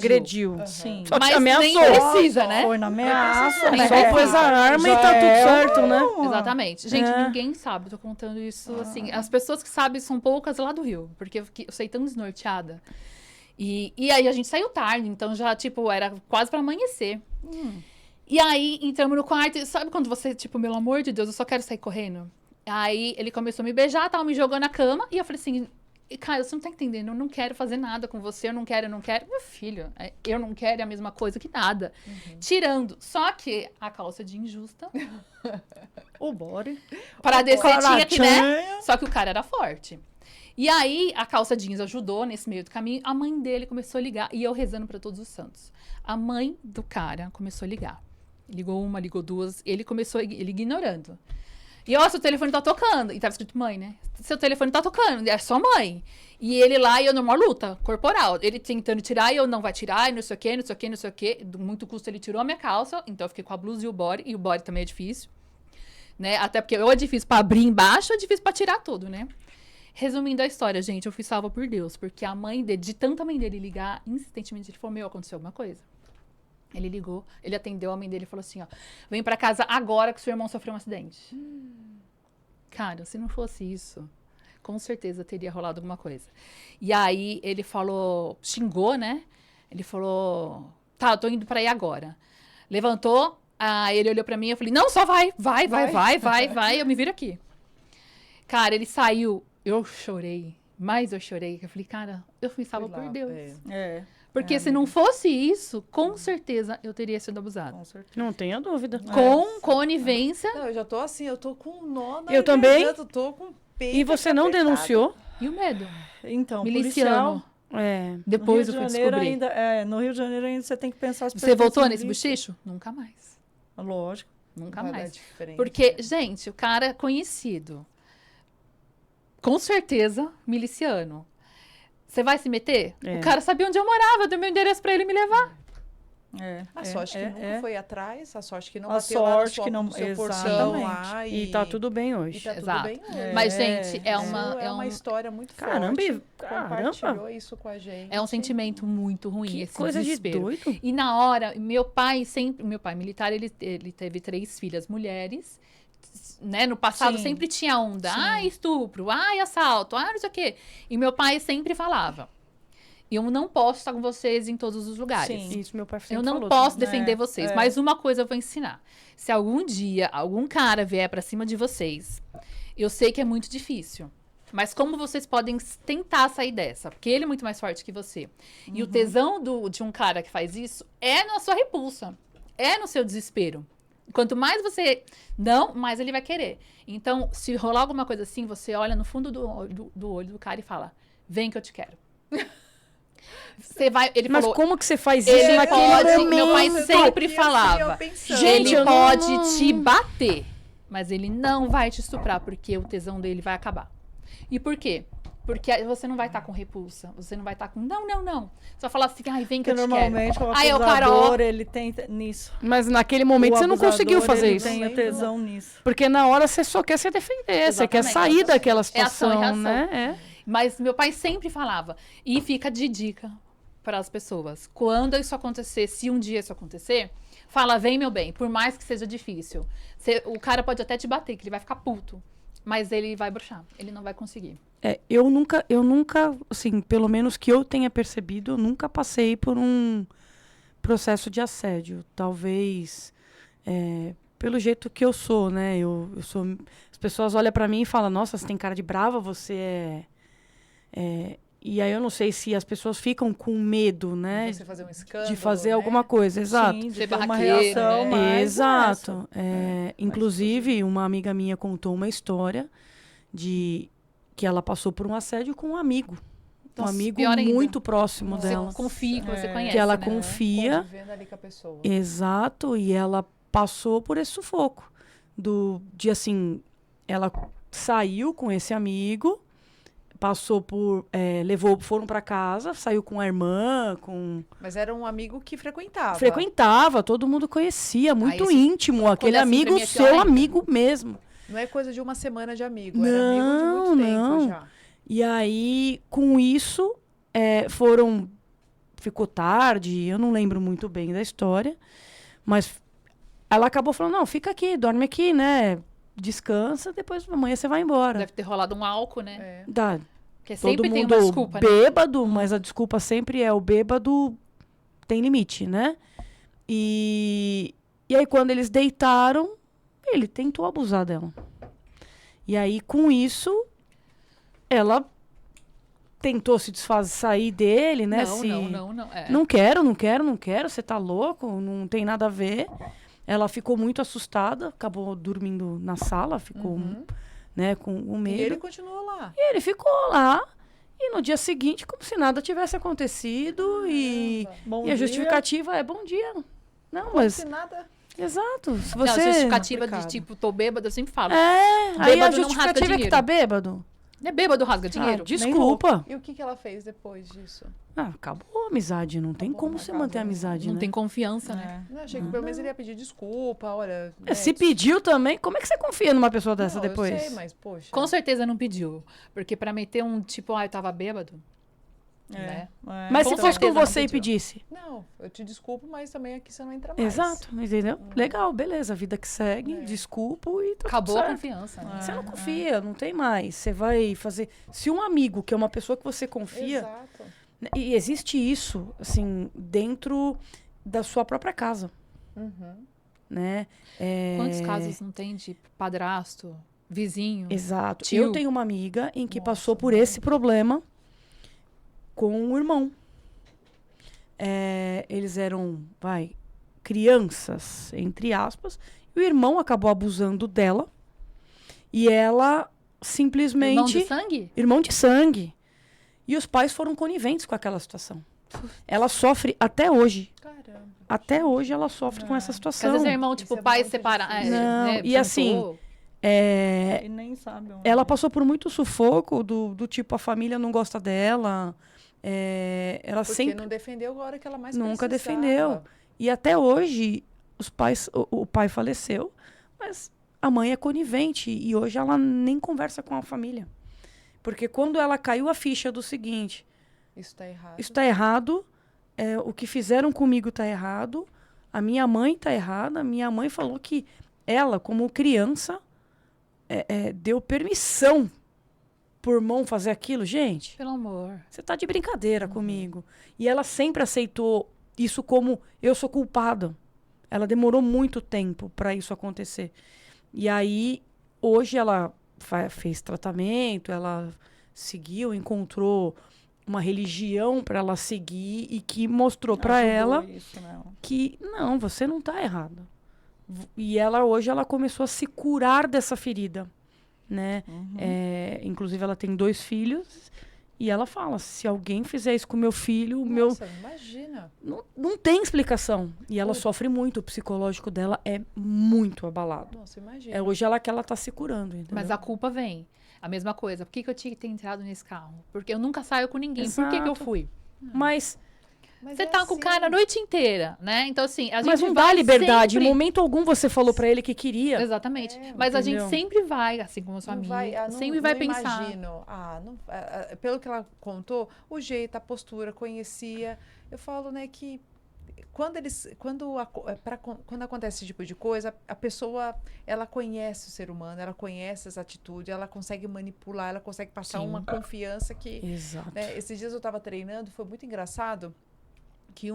agrediu. Sim. Só te Mas ameaçou. nem precisa, né? Foi na ameaça, Nem Só precisa. pôs a arma e Já tá tudo é certo, né? Exatamente. Gente, É. ninguém sabe, tô contando isso assim. As pessoas que sabem são poucas lá do Rio, porque eu saí tão desnorteada. E aí a gente saiu tarde, então já, tipo, era quase pra amanhecer. E aí entramos no quarto, e sabe quando você, tipo, pelo amor de Deus, eu só quero sair correndo? Aí ele começou a me beijar, tal, me jogou na cama, e eu falei assim, cara, você não tá entendendo, eu não quero fazer nada com você, eu não quero. Meu filho, eu não quero é a mesma coisa que nada. Tirando. Só que a calça de injusta, O body. para descer tinha que, né? Caratinha. Só que o cara era forte. E aí, a calça jeans ajudou nesse meio do caminho. A mãe dele começou a ligar. E eu rezando pra todos os santos. A mãe do cara começou a ligar. Ligou uma, ligou duas. Ele ignorando. E, ó, seu telefone tá tocando. E tava escrito mãe, né? Seu telefone tá tocando. É sua mãe. E ele lá, e eu numa luta corporal. Ele tentando tirar, e eu não vai tirar, e não sei o quê, não sei o quê, não sei o quê. Do muito custo, ele tirou a minha calça. Então, eu fiquei com a blusa e o body. E o body também é difícil. Né? Até porque ou é difícil pra abrir embaixo, ou é difícil pra tirar tudo, né? Resumindo a história, gente, eu fui salva por Deus. Porque a mãe dele, de tanta mãe dele ligar, insistentemente, ele falou, aconteceu alguma coisa. Ele ligou, ele atendeu a mãe dele e falou assim, ó, vem pra casa agora que seu irmão sofreu um acidente. Cara, se não fosse isso, com certeza teria rolado alguma coisa. E aí ele falou, xingou, né? Ele falou, tá, eu tô indo pra aí agora. Levantou, aí ele olhou pra mim e eu falei, não, só vai, eu me viro aqui. Cara, ele saiu, eu chorei, mas eu chorei. Eu falei, cara, eu fui salva Fui lá, por Deus. É, Porque se não fosse isso, com certeza eu teria sido abusada. com certeza. Não tenha dúvida. Com conivência. Não, eu já tô assim, eu tô com um nó na Eu também. garganta, tô com o peito E você não apertado. denunciou? E o medo? Então, Miliciano. policial, É. Depois eu no Rio fui de Janeiro descobrir. ainda, no Rio de Janeiro ainda você tem que pensar as Você voltou pertences nesse milícia. bochicho? Nunca mais. Lógico. Nunca Vai dar mais. diferença. Porque, gente, o cara é conhecido. Com certeza, miliciano. Você vai se meter? É. O cara sabia onde eu morava, eu dei meu endereço pra ele me levar. A sorte que nunca foi atrás, a sorte que não A bateu lá no sorte sua- que não- no seu portão exatamente. lá E tá tudo bem hoje. e tá tudo Exato. bem hoje. Mas, É, gente, É é uma história muito Caramba, forte. caramba. Compartilhou isso com a gente. é um sentimento muito ruim, Que esse coisa de desespero. doido. E na hora, meu pai militar, ele teve 3 filhas mulheres, né? No passado Sim. sempre tinha onda. Sim. Ai, estupro, ai, assalto, ai, não sei o quê. E meu pai sempre falava, eu não posso estar com vocês em todos os lugares. Sim. Isso meu pai sempre Eu não falou posso também. defender vocês, mas uma coisa eu vou ensinar. Se algum dia algum cara vier pra cima de vocês, eu sei que é muito difícil. Mas como vocês podem tentar sair dessa? Porque ele é muito mais forte que você. E o tesão de um cara que faz isso é na sua repulsa. É no seu desespero. Quanto mais você não, mais ele vai querer. Então, se rolar alguma coisa assim, você olha no fundo do olho do cara e fala, vem que eu te quero. Você vai, ele Mas falou, como que você faz isso ele naquele pode, momento? meu pai Eu tô sempre aqui, falava, assim, eu pensando. Gente, ele eu não- pode te bater, mas ele não vai te estuprar, porque o tesão dele vai acabar. E por quê? Porque aí você não vai estar com repulsa, você não vai estar com, não. Você vai falar assim, ai, vem que Porque eu te normalmente quero. o Aí o cara, ó, abusador, ele tem nisso. Mas naquele momento O você não abusador, conseguiu fazer ele isso. tem o tesão nisso. Porque na hora você só quer se defender, você quer Exatamente. sair daquela É ação e situação, reação. né? Mas meu pai sempre falava, e fica de dica para as pessoas. Quando isso acontecer, se um dia isso acontecer, fala, vem meu bem, por mais que seja difícil. O cara pode até te bater, que ele vai ficar puto, mas ele vai bruxar, ele não vai conseguir. Eu nunca, assim, pelo menos que eu tenha percebido, eu nunca passei por um processo de assédio. Talvez pelo jeito que eu sou, né? Eu sou. As pessoas olham pra mim e falam, nossa, você tem cara de brava, você e aí eu não sei se as pessoas ficam com medo, né? Você fazer um escândalo, De fazer né? alguma coisa, exato. Sim, de Ser ter uma barraqueiro, reação né? mais Exato. essa. Inclusive, uma amiga minha contou uma história de que ela passou por um assédio com um amigo. Um Nossa, amigo pior ainda. muito próximo Você dela. confia, que você conhece, Que ela né? confia. Convivendo ali com a pessoa. Exato. E ela passou por esse sufoco. De assim, ela saiu com esse amigo, passou por. Foram pra casa, saiu com a irmã, Mas era um amigo que frequentava. frequentava, todo mundo conhecia, muito esse- íntimo, aquele é assim, pra amigo mim é pior seu ainda. amigo mesmo. Não é coisa de uma semana de amigo, era amigo de muito tempo Não. já. E aí, com isso, ficou tarde, eu não lembro muito bem da história, mas ela acabou falando, não, fica aqui, dorme aqui, né? Descansa, depois amanhã você vai embora. Deve ter rolado um álcool, né? É. Porque Todo sempre tem mundo uma desculpa, né? bêbado, mas a desculpa sempre é o bêbado tem limite, né? E aí, quando eles deitaram, ele tentou abusar dela. E aí, com isso, ela tentou se sair dele, né? Não. É. Não quero, você tá louco, não tem nada a ver. Ela ficou muito assustada, acabou dormindo na sala, ficou, né, com medo. E ele continuou lá. E ele ficou lá, e no dia seguinte, como se nada tivesse acontecido, e Bom a dia. justificativa é bom dia. Não, Como mas... se nada... Exato. Se Não, você... justificativa de complicado. tipo, tô bêbado, eu sempre falo. aí a Bêbado não rasga justificativa é que dinheiro. tá bêbado. Não é bêbado, rasga dinheiro. Desculpa. E o que ela fez depois disso? Acabou a amizade, não tem como você manter a amizade, Não né? tem confiança, né? É. Não, achei que pelo menos ele ia pedir desculpa, olha... Se pediu também, como é que você confia numa pessoa dessa Não, depois? eu sei, mas poxa... Com certeza não pediu. Porque pra meter um tipo, eu tava bêbado, né? Mas Com se fosse com certeza não você e pediu. pedisse? Não, eu te desculpo, mas também aqui você não entra mais. Exato, entendeu? Legal, beleza, vida que segue, desculpo e tá Acabou tudo a certo. confiança, né? Você não confia, não tem mais. Você vai fazer... Se um amigo, que é uma pessoa que você confia... Exato. né, e existe isso, assim, dentro da sua própria casa, né? Quantos casos não tem de padrasto, vizinho? Exato. Tio. Eu tenho uma amiga em que passou por esse problema com o irmão. Eles eram, crianças, entre aspas, e o irmão acabou abusando dela. E ela simplesmente... Irmão de sangue? Irmão de sangue. E os pais foram coniventes com aquela situação. Ela sofre até hoje. Caramba. Até hoje ela sofre com essa Porque situação. às vezes é irmão, tipo, Isso é pai muito separado. difícil. Não, e assim, E nem sabe onde. ela passou por muito sufoco do tipo, a família não gosta dela. Ela Porque sempre não defendeu a hora que ela mais nunca precisava. defendeu. E até hoje, os pais, o pai faleceu, mas a mãe é conivente. E hoje ela nem conversa com a família. Porque quando ela caiu a ficha do seguinte, Isso tá errado. isso tá errado, o que fizeram comigo tá errado, a minha mãe tá errada, a minha mãe falou que ela, como criança, deu permissão por irmão fazer aquilo. Gente, Pelo amor. você tá de brincadeira comigo. E ela sempre aceitou isso como eu sou culpada. Ela demorou muito tempo para isso acontecer. E aí, hoje ela fez tratamento, ela seguiu, encontrou uma religião para ela seguir e que mostrou para Ajudou ela isso, né? que não, você não tá errada. E ela hoje ela começou a se curar dessa ferida, né? Inclusive ela tem 2 filhos e ela fala, se alguém fizer isso com meu filho, Nossa, imagina. não tem explicação. E ela sofre muito, o psicológico dela é muito abalado. Nossa, imagina. Hoje que ela tá se curando, entendeu? Mas a culpa vem. A mesma coisa. Por que eu tinha que ter entrado nesse carro? Porque eu nunca saio com ninguém. Por que eu Exato. fui? Mas Mas Você é tá com o assim. cara a noite inteira, né? Então, assim, a gente Mas não vai dá liberdade. sempre... Em momento algum você falou pra ele que queria. Exatamente. Mas a gente entendeu? sempre vai, assim como a sua Não amiga, vai, sempre não vai pensar. Imagino. Pelo que ela contou, o jeito, a postura, conhecia. Eu falo, né, que quando acontece esse tipo de coisa, a pessoa, ela conhece o ser humano, ela conhece as atitudes, ela consegue manipular, ela consegue passar Sim. uma confiança que... Exato. né, esses dias eu estava treinando, foi muito engraçado que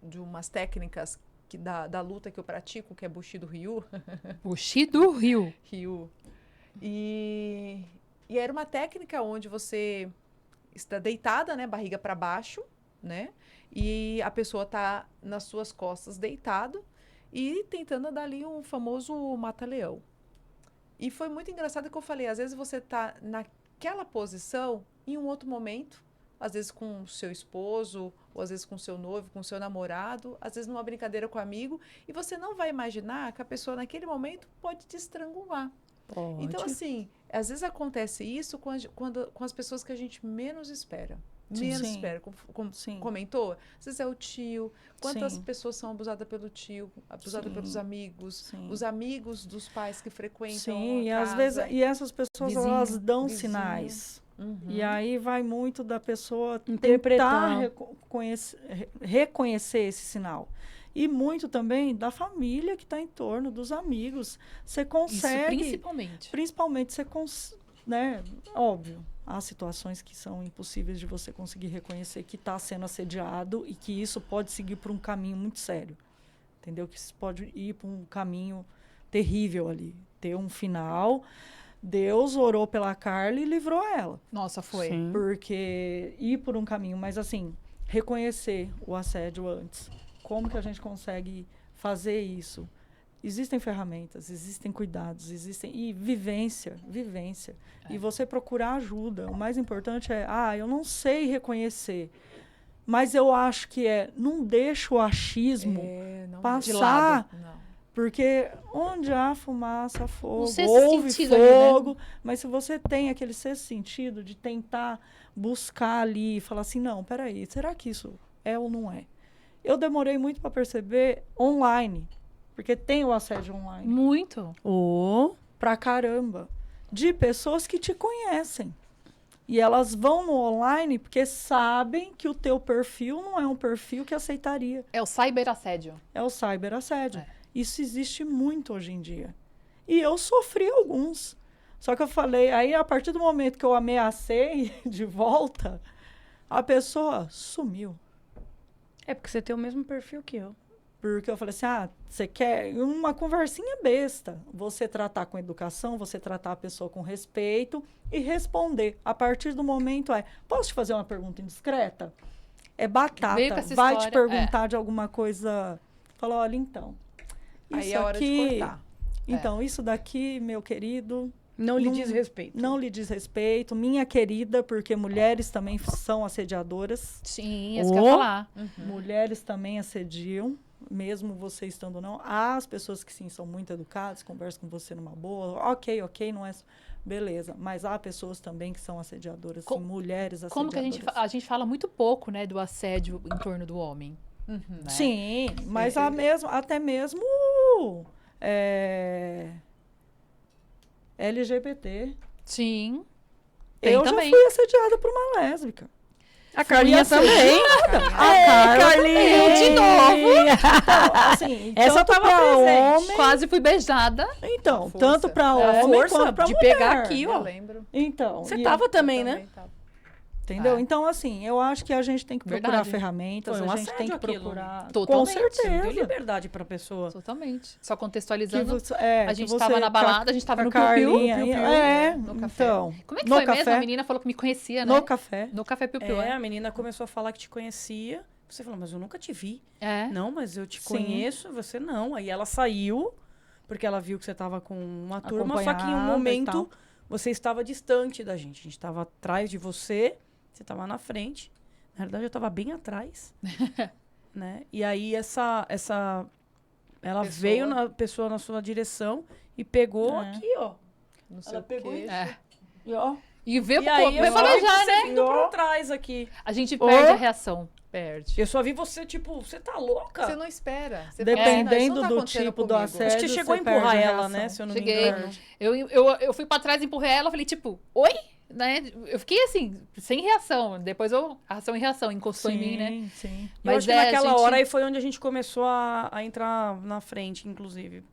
de umas técnicas da luta que eu pratico, que é Bushido Ryu, Bushido Rio. Ryu. E era uma técnica onde você está deitada, né, barriga para baixo, né? E a pessoa tá nas suas costas deitado e tentando dar ali um famoso mata-leão. E foi muito engraçado que eu falei, às vezes você tá naquela posição em um outro momento, às vezes com o seu esposo, ou às vezes com o seu noivo, com o seu namorado, às vezes numa brincadeira com um amigo, e você não vai imaginar que a pessoa naquele momento pode te estrangular. Pode. Então, assim, às vezes acontece isso com as pessoas que a gente menos espera. Menos Sim. espera. Sim. Comentou? Às vezes é o tio. Quantas Sim. pessoas são abusadas pelo tio, abusadas Sim. pelos amigos, Sim. os amigos dos pais que frequentam Sim, e a às casa. vezes essas pessoas elas Vizinho, dão vizinho. sinais. Uhum. E aí vai muito da pessoa Interpretar. tentar reconhecer esse sinal. E muito também da família que está em torno, dos amigos. Você Isso, consegue, principalmente. principalmente, né? Óbvio, há situações que são impossíveis de você conseguir reconhecer que está sendo assediado e que isso pode seguir por um caminho muito sério. Entendeu? Que isso pode ir por um caminho terrível ali. Ter um final. Deus orou pela Carla e livrou ela. Nossa, foi. Sim. Porque ir por um caminho, mas assim, reconhecer o assédio antes. Como que a gente consegue fazer isso? Existem ferramentas, existem cuidados, existem... E vivência. E você procurar ajuda. O mais importante é, eu não sei reconhecer, mas eu acho que não deixa o achismo Não, passar. de lado. Não. Porque onde há fumaça, há fogo, sexto houve sentido ali, né? fogo. Mas se você tem aquele sexto sentido de tentar buscar ali e falar assim, não, peraí, será que isso é ou não é? Eu demorei muito para perceber online, porque tem o assédio online, Muito. pra caramba, de pessoas que te conhecem. E elas vão no online porque sabem que o teu perfil não é um perfil que aceitaria. É o cyberassédio. É o cyberassédio. É. Isso existe muito hoje em dia. E eu sofri alguns. Só que eu falei, aí a partir do momento que eu ameacei de volta, a pessoa sumiu. É porque você tem o mesmo perfil que eu. Porque eu falei assim, você quer uma conversinha besta. Você tratar com educação, você tratar a pessoa com respeito e responder. A partir do momento posso te fazer uma pergunta indiscreta? É batata. Veio com essa Vai te história, perguntar de alguma coisa. Fala, olha, então. Aí Isso é hora de aqui- cortar. Então, isso daqui, meu querido, Não lhe Não- diz respeito. não lhe diz respeito. Minha querida, porque mulheres também são assediadoras. Sim, isso que eu ia falar. Mulheres também assediam, mesmo você estando ou não. Há as pessoas que sim são muito educadas, conversam com você numa boa. Ok, não é... Beleza. Mas há pessoas também que são assediadoras, Co- sim, mulheres assediadoras. Como que a gente fala muito pouco, né, do assédio em torno do homem. Né? Sim, mas até mesmo LGBT. Sim. Tem Eu também. já fui assediada por uma lésbica. A Carlinha também. Carlinha Eu de novo. Assim, Essa tanto tava pra presente. homem, Quase fui beijada. então, força. tanto para A homem força quanto para de mulher. pegar aqui, Eu ó. lembro. Então, Você e- tava também, Eu né? também tava. entendeu? É. Então, assim, eu acho que a gente tem que procurar Verdade. ferramentas, Foi um a gente tem que assédio aquilo. procurar. Com Totalmente. Deu certeza. liberdade pra pessoa. Totalmente. Só Que contextualizando. você, A que gente você tava na com a- balada, a gente tava com no a Piu-Piu. Carlinha, Piu-Piu. no café. então. Como é que no foi café, mesmo? A menina falou que me conhecia, né? No café. No Café Piu-Piu, A menina começou a falar que te conhecia. Você falou, mas eu nunca te vi. É. Não, mas eu te Sim. conheço, você não. Aí ela saiu, porque ela viu que você tava com uma turma, só que em um Acompanhada e momento tal. você estava distante da gente. A gente estava atrás de você, você estava na frente. Na verdade, eu estava bem atrás. Né? E aí ela Pessoa. veio na pessoa na sua direção e pegou É. aqui, ó. No seu pegou queixo. É. E, ó, E veio E aí eu veio só vi beijar, você né? vindo pra trás aqui. A gente perde Ô. a reação. Perde. Eu só vi você, tipo, você tá louca? Você não espera. Você Dependendo fala, "Não, isso não tá do acontecendo tipo do comigo." assédio. Acho que você chegou a você perde empurrar a ela, reação. né? Se eu não Cheguei. me engano. Eu fui pra trás, empurrei ela, falei, tipo, oi? Né? Eu fiquei assim, sem reação. Depois ação e reação, encostou em mim, né? Sim. E eu acho que a naquela gente- hora aí foi onde a gente começou a entrar na frente, inclusive.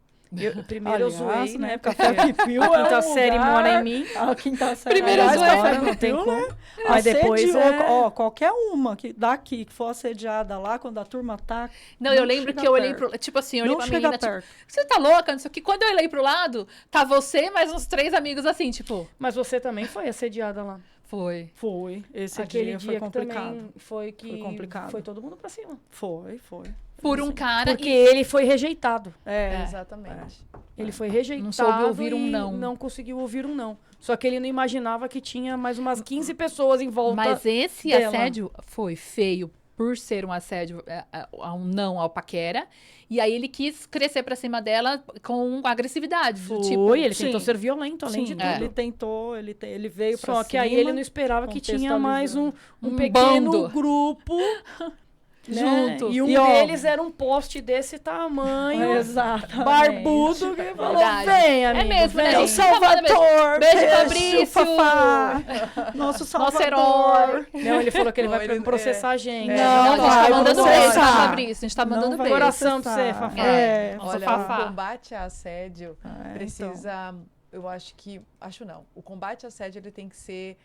Primeiro eu Aliás, zoei, né? Café Porque Piu-Piu a é quinta um série lugar- mora em mim. A quinta série. Primeiro eu Aliás, zoei. Café Não tem Piu-Piu, como. né? Mas depois Assediou, qualquer uma daqui que for assediada lá, quando a turma tá... Não, eu lembro chega que eu olhei perto. pro... Tipo assim, eu olhei Não pra chega menina, tipo, perto. você tá louca? Não sei o que. Quando eu olhei pro lado, tá você mais uns 3 amigos assim, tipo... Mas você também foi assediada lá. Foi. Foi. Esse Aquele dia dia foi que complicado. também foi que Foi complicado. foi todo mundo pra cima. Foi. Por um Sim. cara Porque ele foi rejeitado. É, Exatamente. Ele foi rejeitado. Não soube ouvir um e não. Não conseguiu ouvir um não. Só que ele não imaginava que tinha mais umas 15 pessoas em volta. Mas esse dela. assédio foi feio por ser um assédio, um não ao paquera. E aí ele quis crescer pra cima dela com agressividade. Do tipo, Ele tentou sim. ser violento, além de Sim, tudo. ele tentou, ele veio pra Só cima. que aí ele não esperava que tinha mais um Um pequeno bando. grupo né? Junto. E um E, ó, deles era um poste desse tamanho, Exatamente. barbudo, que falou, Verdade. vem, amigo, É mesmo, né? vem. Gente? Salvador, beijo, Fabrício. Fafá. Nosso Salvador. herói. Não, ele falou que ele Não, vai ele- processar a gente. É, Não, a gente tá vai mandando processar. beijo, tá, Fabrício? A gente tá mandando Não vai beijo. Coração pra você, processar. Fafá. É, Nossa, Olha, Fafá. o combate a assédio precisa, eu acho que, acho não, o combate a assédio ele tem que ser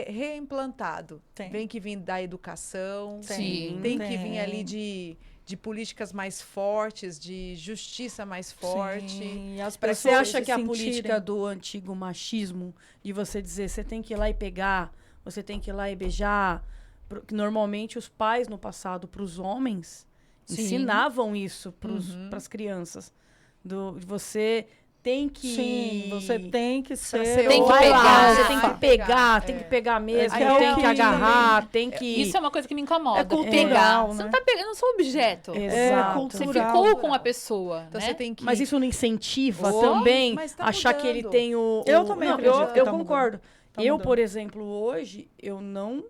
reimplantado. Tem. Tem que vir da educação, Sim. tem que vir ali de políticas mais fortes, de justiça mais forte. Sim, as Você pessoas acha se que a sentirem- política do antigo machismo, de você dizer, você tem que ir lá e pegar, você tem que ir lá e beijar, que normalmente os pais no passado, para os homens, Sim. ensinavam isso para as crianças. De você tem que... Sim, você tem que ser... ser Tem que Vai lá, pegar. você tem que pegar, tem que pegar mesmo, tem que agarrar, tem que... Isso é uma coisa que me incomoda. É cultural, pegar. né? Você não tá pegando, eu não sou objeto. Exato. Você cultural. ficou com a pessoa, Então né? você tem que Mas isso não incentiva Oh, também mas tá achar que ele mudando. tem o... Eu também Não, acredito que eu tá concordo. Tá eu, mudando. por exemplo, hoje, eu não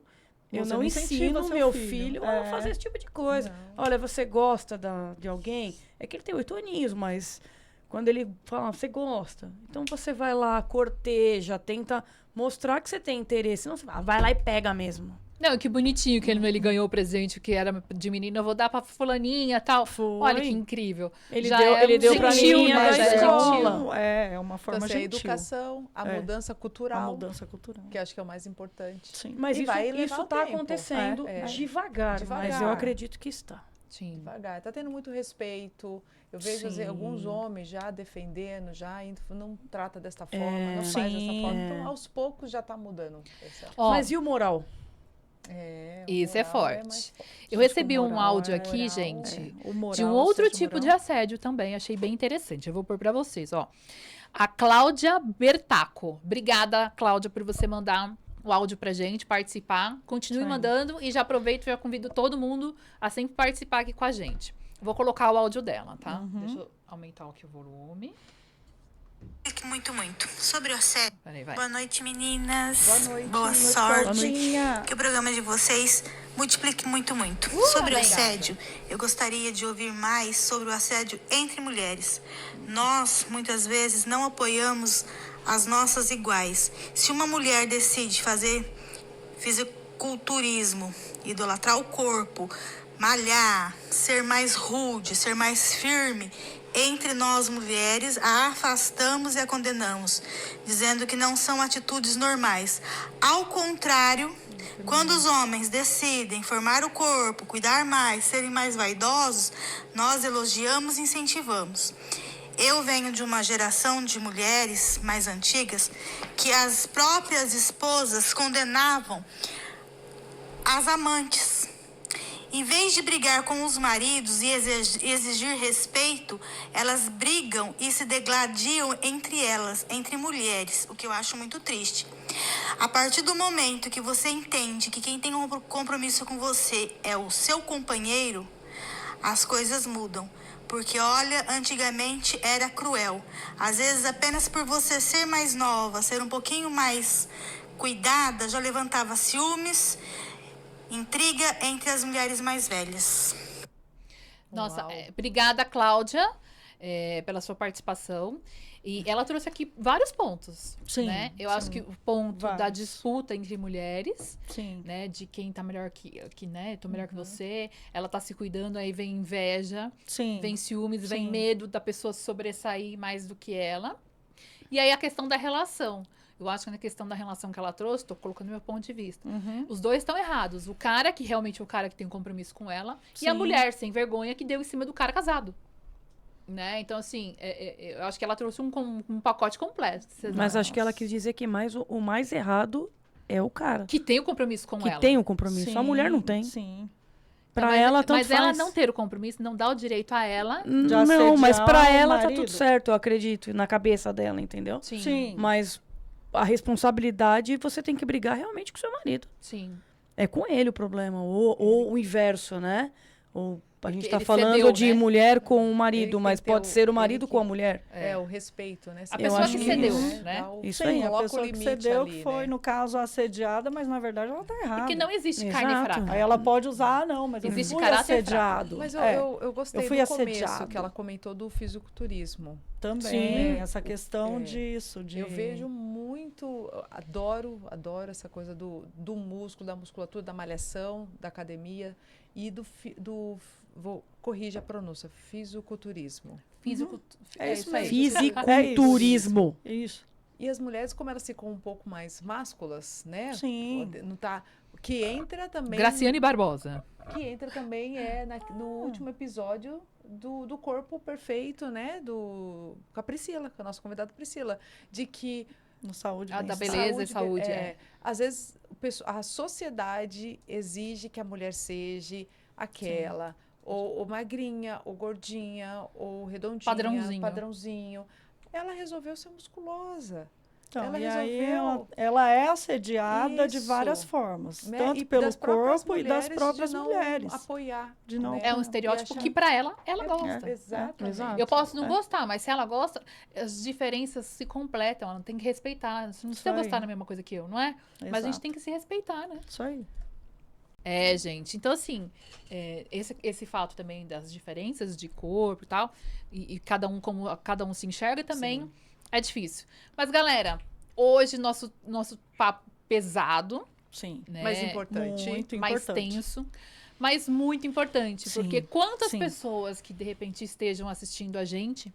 Você não não incentiva ensino seu meu filho. filho É. a fazer esse tipo de coisa. Olha, você gosta de alguém? É que ele tem 8 aninhos, mas quando ele fala, você gosta, então você vai lá, corteja, tenta mostrar que você tem interesse. Não, você vai lá e pega mesmo. Não, que bonitinho que ele ganhou o presente que era de menina. Eu vou dar pra fulaninha e tal. Olha que incrível. Ele Já deu, é ele um deu pra gentil, menina né? da Já é escola. É uma forma então, assim, a gentil. educação, a É. mudança A cultural, mudança cultural. que acho que é o mais importante. Sim. Mas E vai levar isso o tá tempo. acontecendo É. devagar, mas Devagar. eu acredito que está. Sim. Devagar. Tá tendo muito respeito. Eu vejo Sim. alguns homens já defendendo, já indo, não trata desta forma, não faz Sim. dessa forma. Então, aos poucos já tá mudando. Ó, Mas e o moral? É, o Isso é moral forte. mais forte. eu recebi um moral áudio é- aqui, moral, gente, O moral, de um outro seja tipo de moral. assédio também. Achei bem interessante. Eu vou pôr pra vocês, ó. A Cláudia Bertaco. Obrigada, Cláudia, por você mandar o áudio pra gente, participar. Continue Sim. mandando e já aproveito e já convido todo mundo a sempre participar aqui com a gente. Vou colocar o áudio dela, tá? Deixa eu aumentar aqui o volume. Muito, muito. Sobre o assédio. Peraí, vai. Boa noite, meninas. Boa noite. Boa sorte. Gordinha. Que o programa de vocês multiplique muito, muito. Sobre o assédio, eu gostaria de ouvir mais sobre o assédio entre mulheres. Nós, muitas vezes, não apoiamos as nossas iguais. Se uma mulher decide fazer fisiculturismo, idolatrar o corpo, malhar, ser mais rude, ser mais firme, entre nós mulheres, a afastamos e a condenamos, dizendo que não são atitudes normais. Ao contrário, quando os homens decidem formar o corpo, cuidar mais, serem mais vaidosos, nós elogiamos e incentivamos. Eu venho de uma geração de mulheres mais antigas que as próprias esposas condenavam as amantes. Em vez de brigar com os maridos e exigir respeito, elas brigam e se degladiam entre elas, entre mulheres, o que eu acho muito triste. A partir do momento que você entende que quem tem um compromisso com você é o seu companheiro, as coisas mudam. Porque, olha, antigamente era cruel. Às vezes, apenas por você ser mais nova, ser um pouquinho mais cuidada, já levantava ciúmes, intriga entre as mulheres mais velhas. Nossa, Uau. obrigada, Cláudia, pela sua participação. E ela trouxe aqui vários pontos, Sim, né? Eu sim. acho que o ponto da Vários. disputa entre mulheres, Sim. né? De quem tá melhor que né? Tô melhor que você. Ela tá se cuidando, aí vem inveja, Sim. vem ciúmes, vem Sim. medo da pessoa sobressair mais do que ela. E aí a questão da relação. Eu acho que na questão da relação que ela trouxe, tô colocando meu ponto de vista. Uhum. Os dois estão errados. O cara que realmente é o cara que tem um compromisso com ela e a Sim. mulher sem vergonha que deu em cima do cara casado. Né? Então, assim, eu acho que ela trouxe um pacote completo. Vocês Mas acham? acho que ela quis dizer que o mais errado é o cara. Que tem o compromisso com Que ela. tem o compromisso. A mulher não tem. Sim. Pra Mas- ela, tanto Mas faz. ela não ter o compromisso não dá o direito a ela. De Não, assediar mas pra o ela tá marido. tudo certo, eu acredito, na cabeça dela, entendeu? Sim. Mas a responsabilidade, você tem que brigar realmente com o seu marido. Sim. é com ele o problema. Ou o inverso, né? Ou a gente Porque está ele falando cedeu, de né? mulher com o marido, Ele mas que tem pode o- ser o ele marido que- com a mulher. O respeito, né? A Eu pessoa acho que que cedeu, isso, né? Dá o- Isso Sim, aí. a Coloca o pessoa que limite cedeu, ali, que foi, né? no caso, assediada, mas na verdade ela tá errada. Porque não existe carne Exato. fraca. Aí ela pode usar, não, mas Existe eu fui caráter assediado. Mas É, eu gostei eu fui do começo assediado. que ela comentou do fisiculturismo. também, Sim. essa questão É, disso. De... Eu vejo muito, adoro essa coisa do músculo, da musculatura, da malhação, da academia e corrige a pronúncia, fisiculturismo. Físico. É isso mesmo. Fisiculturismo. Isso. E as mulheres, como elas ficam um pouco mais másculas, né? Sim. Não tá, que entra também... Graciane Barbosa. Que entra também no último episódio do Corpo Perfeito, né? Com a Priscila, com a nossa convidada Priscila. De que No saúde. Ah, da bem-estar. beleza e saúde, às vezes a sociedade exige que a mulher seja aquela, ou magrinha, ou gordinha, ou redondinha, padrãozinho. Ela resolveu ser musculosa. Então, ela e aí resolveu- ela é assediada de Isso. várias formas. Né? Tanto E pelo das próprias corpo e das mulheres próprias de não mulheres. apoiar. De não- né? É um E estereótipo achar- que pra ela gosta. Exatamente. Exato. Eu posso não gostar, mas se ela gosta, as diferenças se completam. Ela tem que respeitar. Você não precisa Isso aí. gostar da mesma coisa que eu, não é? Mas a gente Exato. tem que se respeitar, né? Isso aí. É, gente. Então, assim, esse fato também das diferenças de corpo e tal, e cada um como cada um se enxerga também é difícil. Mas, galera, hoje nosso papo pesado, Sim. né? Mas importante. Muito mais importante. tenso, mas muito importante. Sim, Porque quantas sim. pessoas que, de repente, estejam assistindo a gente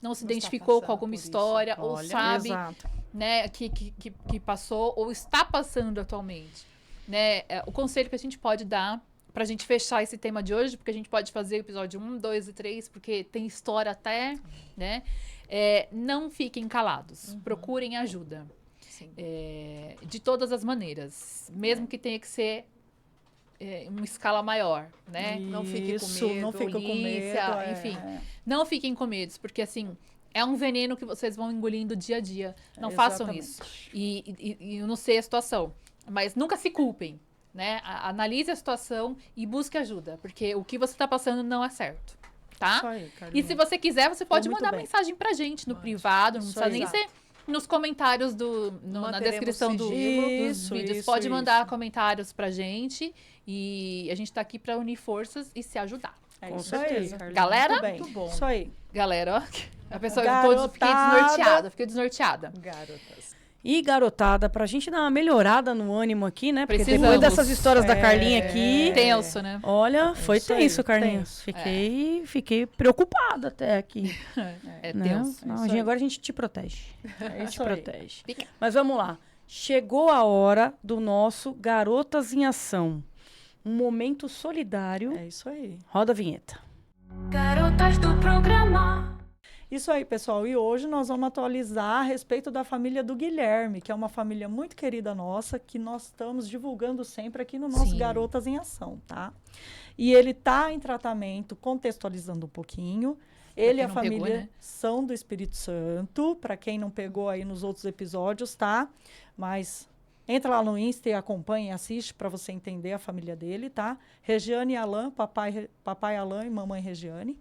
não se Não está identificou com passando alguma por isso. história, ou Olha, sabe, Exato. né, que passou ou está passando atualmente, né? O conselho que a gente pode dar pra gente fechar esse tema de hoje, porque a gente pode fazer o episódio 1, 2 e 3, porque tem história até, né? Não fiquem calados, procurem ajuda. Sim. De todas as maneiras, mesmo que tenha que ser uma escala maior, né? Não fique com Isso, medo, não fica com polícia, medo. enfim. Não fiquem com medo, porque assim, é um veneno que vocês vão engolindo dia a dia. Não façam isso. E eu não sei a situação, mas nunca se culpem, né? Analise a situação e busque ajuda, porque o que você está passando não é certo, tá? Isso aí, E Carlinhos. se você quiser, você pode muito mandar bem. mensagem pra gente no Mande. privado, não Isso precisa aí. nem ser nos comentários na Manteremos descrição dos Isso, vídeos. isso, Pode mandar isso. comentários pra gente e a gente tá aqui pra unir forças e se ajudar. É Com isso aí, certeza. Carlinhos. Galera? Muito bem. Muito bom. Isso aí. Galera, ó, a pessoa Garotada. fiquei desnorteada. Garotas. E, garotada, pra gente dar uma melhorada no ânimo aqui, né? Porque Precisamos. depois dessas histórias da Carlinha aqui... Tenso, né? Olha, foi isso aí, tenso, Carlinhos. tenso. Fiquei preocupada até aqui. É né? tenso. Não, isso aí. agora a gente te protege. É Te isso aí. protege. Fica. Mas vamos lá. Chegou a hora do nosso Garotas em Ação. Um momento solidário. É isso aí. Roda a vinheta. Garotas do programa. Isso aí, pessoal. E hoje nós vamos atualizar a respeito da família do Guilherme, que é uma família muito querida nossa, que nós estamos divulgando sempre aqui no nosso Sim. Garotas em Ação, tá? E ele está em tratamento, contextualizando um pouquinho. Ele e a quem não pegou, família né? são do Espírito Santo, para quem não pegou aí nos outros episódios, tá? Mas entra lá no Insta e acompanha e assiste para você entender a família dele, tá? Regiane e Alain, papai Alain e mamãe Regiane.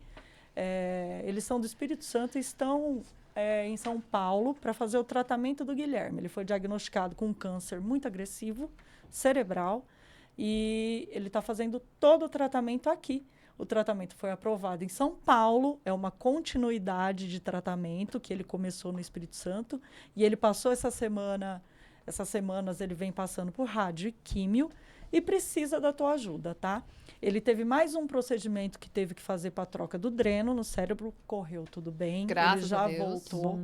Eles são do Espírito Santo e estão em São Paulo para fazer o tratamento do Guilherme. Ele foi diagnosticado com um câncer muito agressivo, cerebral, e ele está fazendo todo o tratamento aqui. O tratamento foi aprovado em São Paulo, é uma continuidade de tratamento que ele começou no Espírito Santo, e ele passou essas semanas ele vem passando por rádio e químio, e precisa da tua ajuda, tá? Ele teve mais um procedimento que teve que fazer para a troca do dreno no cérebro, correu tudo bem. Graças ele já a Deus. voltou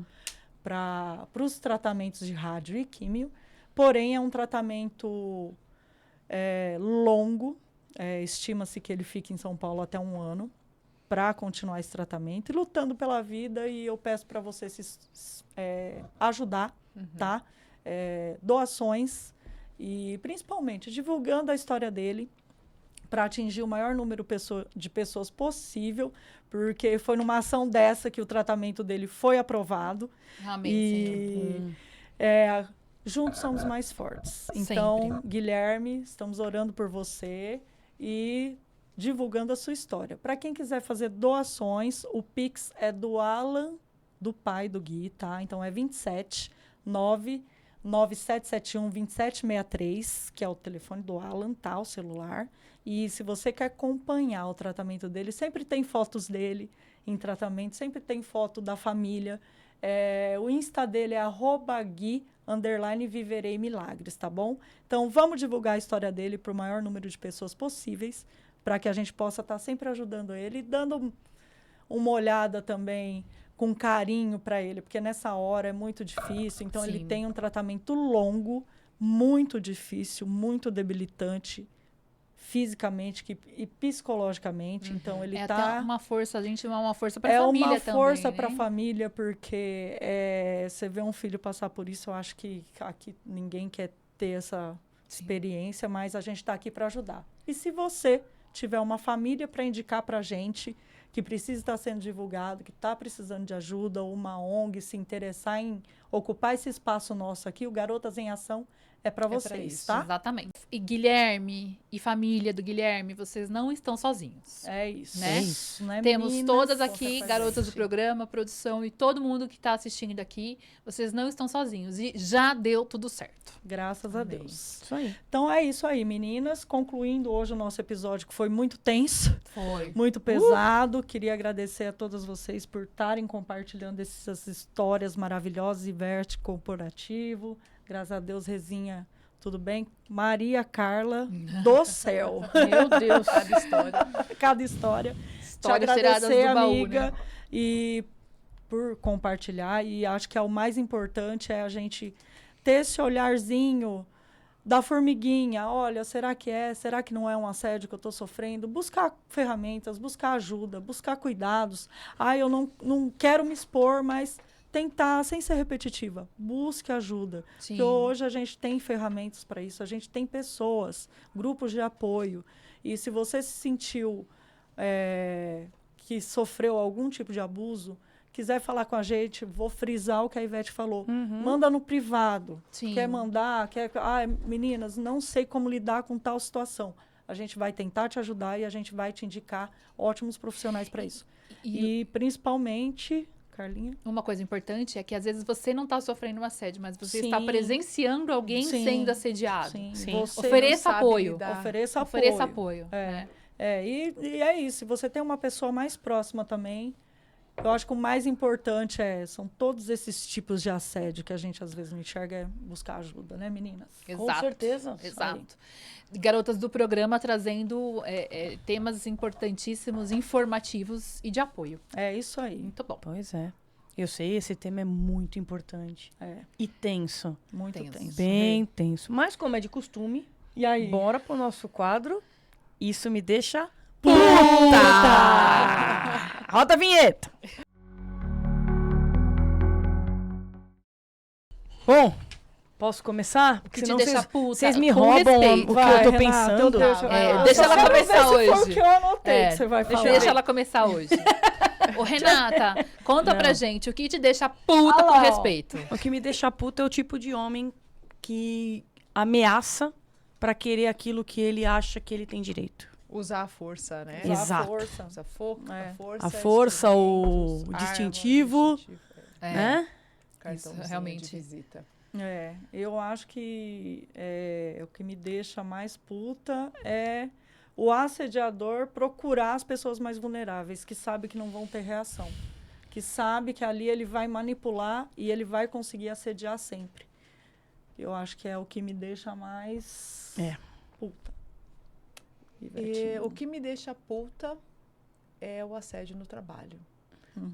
para os tratamentos de rádio e químio, porém é um tratamento longo, estima-se que ele fique em São Paulo até 1 ano para continuar esse tratamento e lutando pela vida, e eu peço para você ajudar, tá? Doações e principalmente divulgando a história dele para atingir o maior número de pessoas possível, porque foi numa ação dessa que o tratamento dele foi aprovado. Amém, Senhor. E juntos somos mais fortes. Então, Sempre. Guilherme, estamos orando por você e divulgando a sua história. Para quem quiser fazer doações, o Pix é do Alan, do pai do Gui, tá? Então é 27997712763, que é o telefone do Alan, tá? O celular. E se você quer acompanhar o tratamento dele, sempre tem fotos dele em tratamento, sempre tem foto da família. O Insta dele é @Gui_Viverei Milagres, tá bom? Então, vamos divulgar a história dele para o maior número de pessoas possíveis, para que a gente possa estar sempre ajudando ele e dando uma olhada também com carinho para ele, porque nessa hora é muito difícil. Então, ele Sim. tem um tratamento longo, muito difícil, muito debilitante, fisicamente e psicologicamente. Então, ele É tá... até uma força, a gente é uma força para a É família uma também, força né? para a família, porque você vê um filho passar por isso, eu acho que aqui ninguém quer ter essa experiência, mas a gente está aqui para ajudar. E se você tiver uma família para indicar para a gente, que precisa estar sendo divulgado, que está precisando de ajuda, ou uma ONG, se interessar em ocupar esse espaço nosso aqui, o Garotas em Ação é para pra vocês, isso. tá? Exatamente. E Guilherme e família do Guilherme, vocês não estão sozinhos. É isso. Né? Não é Temos meninas, todas conta aqui, com a garotas do gente. programa, produção e todo mundo que está assistindo aqui. Vocês não estão sozinhos. E já deu tudo certo. Graças a Amém. Deus. Isso aí. Então é isso aí, meninas. Concluindo hoje o nosso episódio, que foi muito tenso, Foi. muito pesado. Queria agradecer a todas vocês por estarem compartilhando essas histórias maravilhosas e verte corporativo. Graças a Deus, Rezinha, tudo bem? Maria Carla do céu. Meu Deus. Cada história. Cada história. Histórias Te tiradas agradecer, do baú, amiga, né? e por compartilhar. E acho que o mais importante é a gente ter esse olharzinho da formiguinha. Olha, será que é? Será que não é um assédio que eu estou sofrendo? Buscar ferramentas, buscar ajuda, buscar cuidados. Eu não quero me expor, mas tentar, sem ser repetitiva, busque ajuda. Sim. Porque hoje a gente tem ferramentas para isso, a gente tem pessoas, grupos de apoio. E se você se sentiu que sofreu algum tipo de abuso, quiser falar com a gente, vou frisar o que a Ivete falou. Manda no privado. Sim. Quer mandar, meninas, não sei como lidar com tal situação. A gente vai tentar te ajudar e a gente vai te indicar ótimos profissionais para isso. E principalmente, Carlinha? Uma coisa importante é que às vezes você não está sofrendo um assédio, mas você Sim. está presenciando alguém Sim. sendo assediado. Sim. Sim. Você Ofereça não sabe apoio. lidar. ofereça apoio. Ofereça apoio. né? E é isso. Se você tem uma pessoa mais próxima também, eu acho que o mais importante são todos esses tipos de assédio que a gente às vezes não enxerga, é buscar ajuda, né, meninas? Exato. Com certeza. Exato. Garotas do programa trazendo temas importantíssimos, informativos e de apoio. É isso aí. Muito bom. Pois é. Eu sei, esse tema é muito importante. E tenso. Muito Tenso. tenso. Bem tenso. Mas como é de costume, E aí? bora pro nosso quadro. Isso me deixa Puta! Roda a vinheta! Bom, posso começar? O que Porque te senão deixa puta, vocês me com roubam respeito. o que eu tô pensando. Deixa ela começar Foi o hoje. que eu anotei que você vai falar. Deixa ela começar hoje. Ô, Renata, conta pra gente o que te deixa puta Ah com lá, ó. respeito. O que me deixa puta é o tipo de homem que ameaça pra querer aquilo que ele acha que ele tem direito. Usar a força, né? Exato. Usar a força. Usa a força. A força, o instrumentos, distintivo, armas, né? cartãozinho Isso, realmente. de visita. Eu acho que o que me deixa mais puta é o assediador procurar as pessoas mais vulneráveis, que sabe que não vão ter reação. Que sabe que ali ele vai manipular e ele vai conseguir assediar sempre. Eu acho que é o que me deixa mais puta. E Ivetinho. o que me deixa puta é o assédio no trabalho.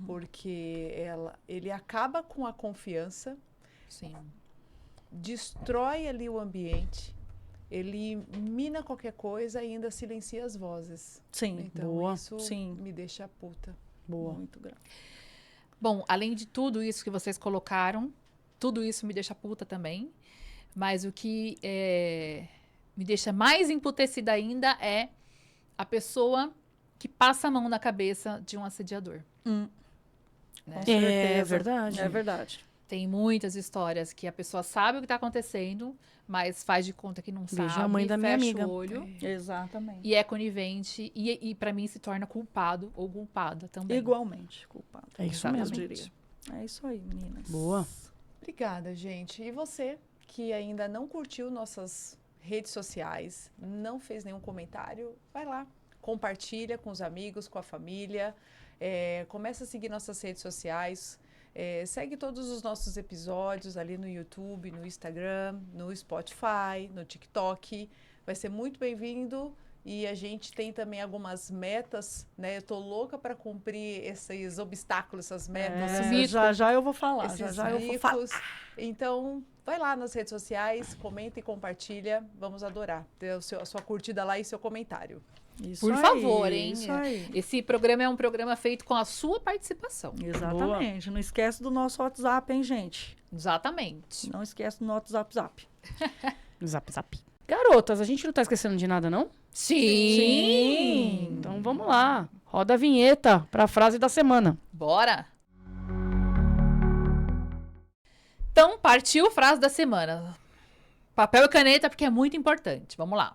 Porque ele acaba com a confiança, Sim. destrói ali o ambiente, ele mina qualquer coisa e ainda silencia as vozes. Sim, Então boa. isso Sim. me deixa puta. Boa. muito grave. Bom, além de tudo isso que vocês colocaram, tudo isso me deixa puta também. Mas o que me deixa mais emputecida ainda é a pessoa que passa a mão na cabeça de um assediador. Com Né? certeza. verdade. É verdade. Tem muitas histórias que a pessoa sabe o que está acontecendo, mas faz de conta que não Veja sabe, a mãe da minha fecha amiga. o olho Exatamente. e é conivente e para mim se torna culpado ou culpada também. Igualmente culpado. É isso Exatamente. mesmo. Eu diria. É isso aí, meninas. Boa. Obrigada, gente. E você que ainda não curtiu nossas redes sociais, não fez nenhum comentário, vai lá, compartilha com os amigos, com a família, começa a seguir nossas redes sociais, segue todos os nossos episódios ali no YouTube, no Instagram, no Spotify, no TikTok. Vai ser muito bem-vindo. E a gente tem também algumas metas, né? Eu tô louca para cumprir esses obstáculos, essas metas. esses Já eu vou falar. esses Já eu vou falar. micos. Então, vai lá nas redes sociais, comenta e compartilha. Vamos adorar ter a sua curtida lá e seu comentário. Isso Por aí, favor, hein? Isso aí. Esse programa é um programa feito com a sua participação. Exatamente. Não esquece do nosso WhatsApp, hein, gente? Exatamente. Não esquece do nosso WhatsApp. Zap, zap. Garotas, a gente não tá esquecendo de nada, não? Sim! Então vamos lá. Roda a vinheta pra frase da semana. Bora! Então, partiu frase da semana. Papel e caneta, porque é muito importante. Vamos lá.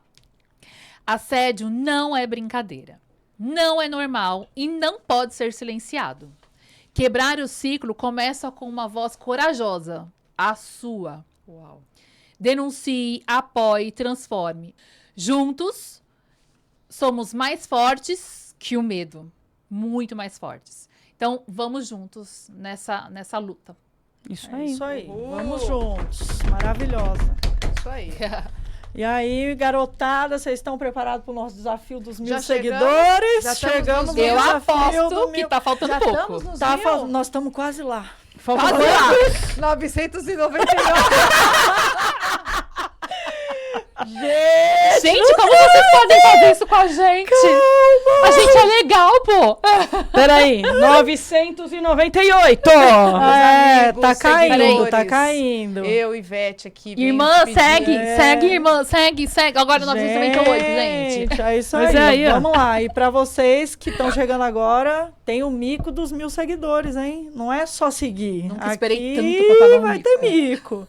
Assédio não é brincadeira. Não é normal e não pode ser silenciado. Quebrar o ciclo começa com uma voz corajosa. A sua. Uau. Denuncie, apoie, transforme. Juntos, somos mais fortes que o medo. Muito mais fortes. Então, vamos juntos nessa luta. Isso É aí. isso aí. Uhul. Vamos juntos. Maravilhosa. Isso aí. E aí, garotada, vocês estão preparados para o nosso desafio dos 1.000 Já chegamos? seguidores? Já estamos Chegamos nos no Eu desafio aposto do que 1.000. tá faltando Já pouco. estamos nos Tá, 1.000? nós estamos quase lá. Falta Quase lá. 999. Gente, como vocês podem fazer isso com a gente? A gente é legal, pô. Peraí, 998. amigos, Tá caindo, seguidores. tá caindo. Eu, Ivete, aqui. venho Irmã, pedir- segue, É. segue, irmã, segue. Agora 998, gente. É isso Mas aí. é aí, ó. Vamos lá. E pra vocês que estão chegando agora, tem o mico dos 1.000 seguidores, hein? Não é só seguir. Nunca Aqui esperei tanto pra pagar um vai mico. ter mico.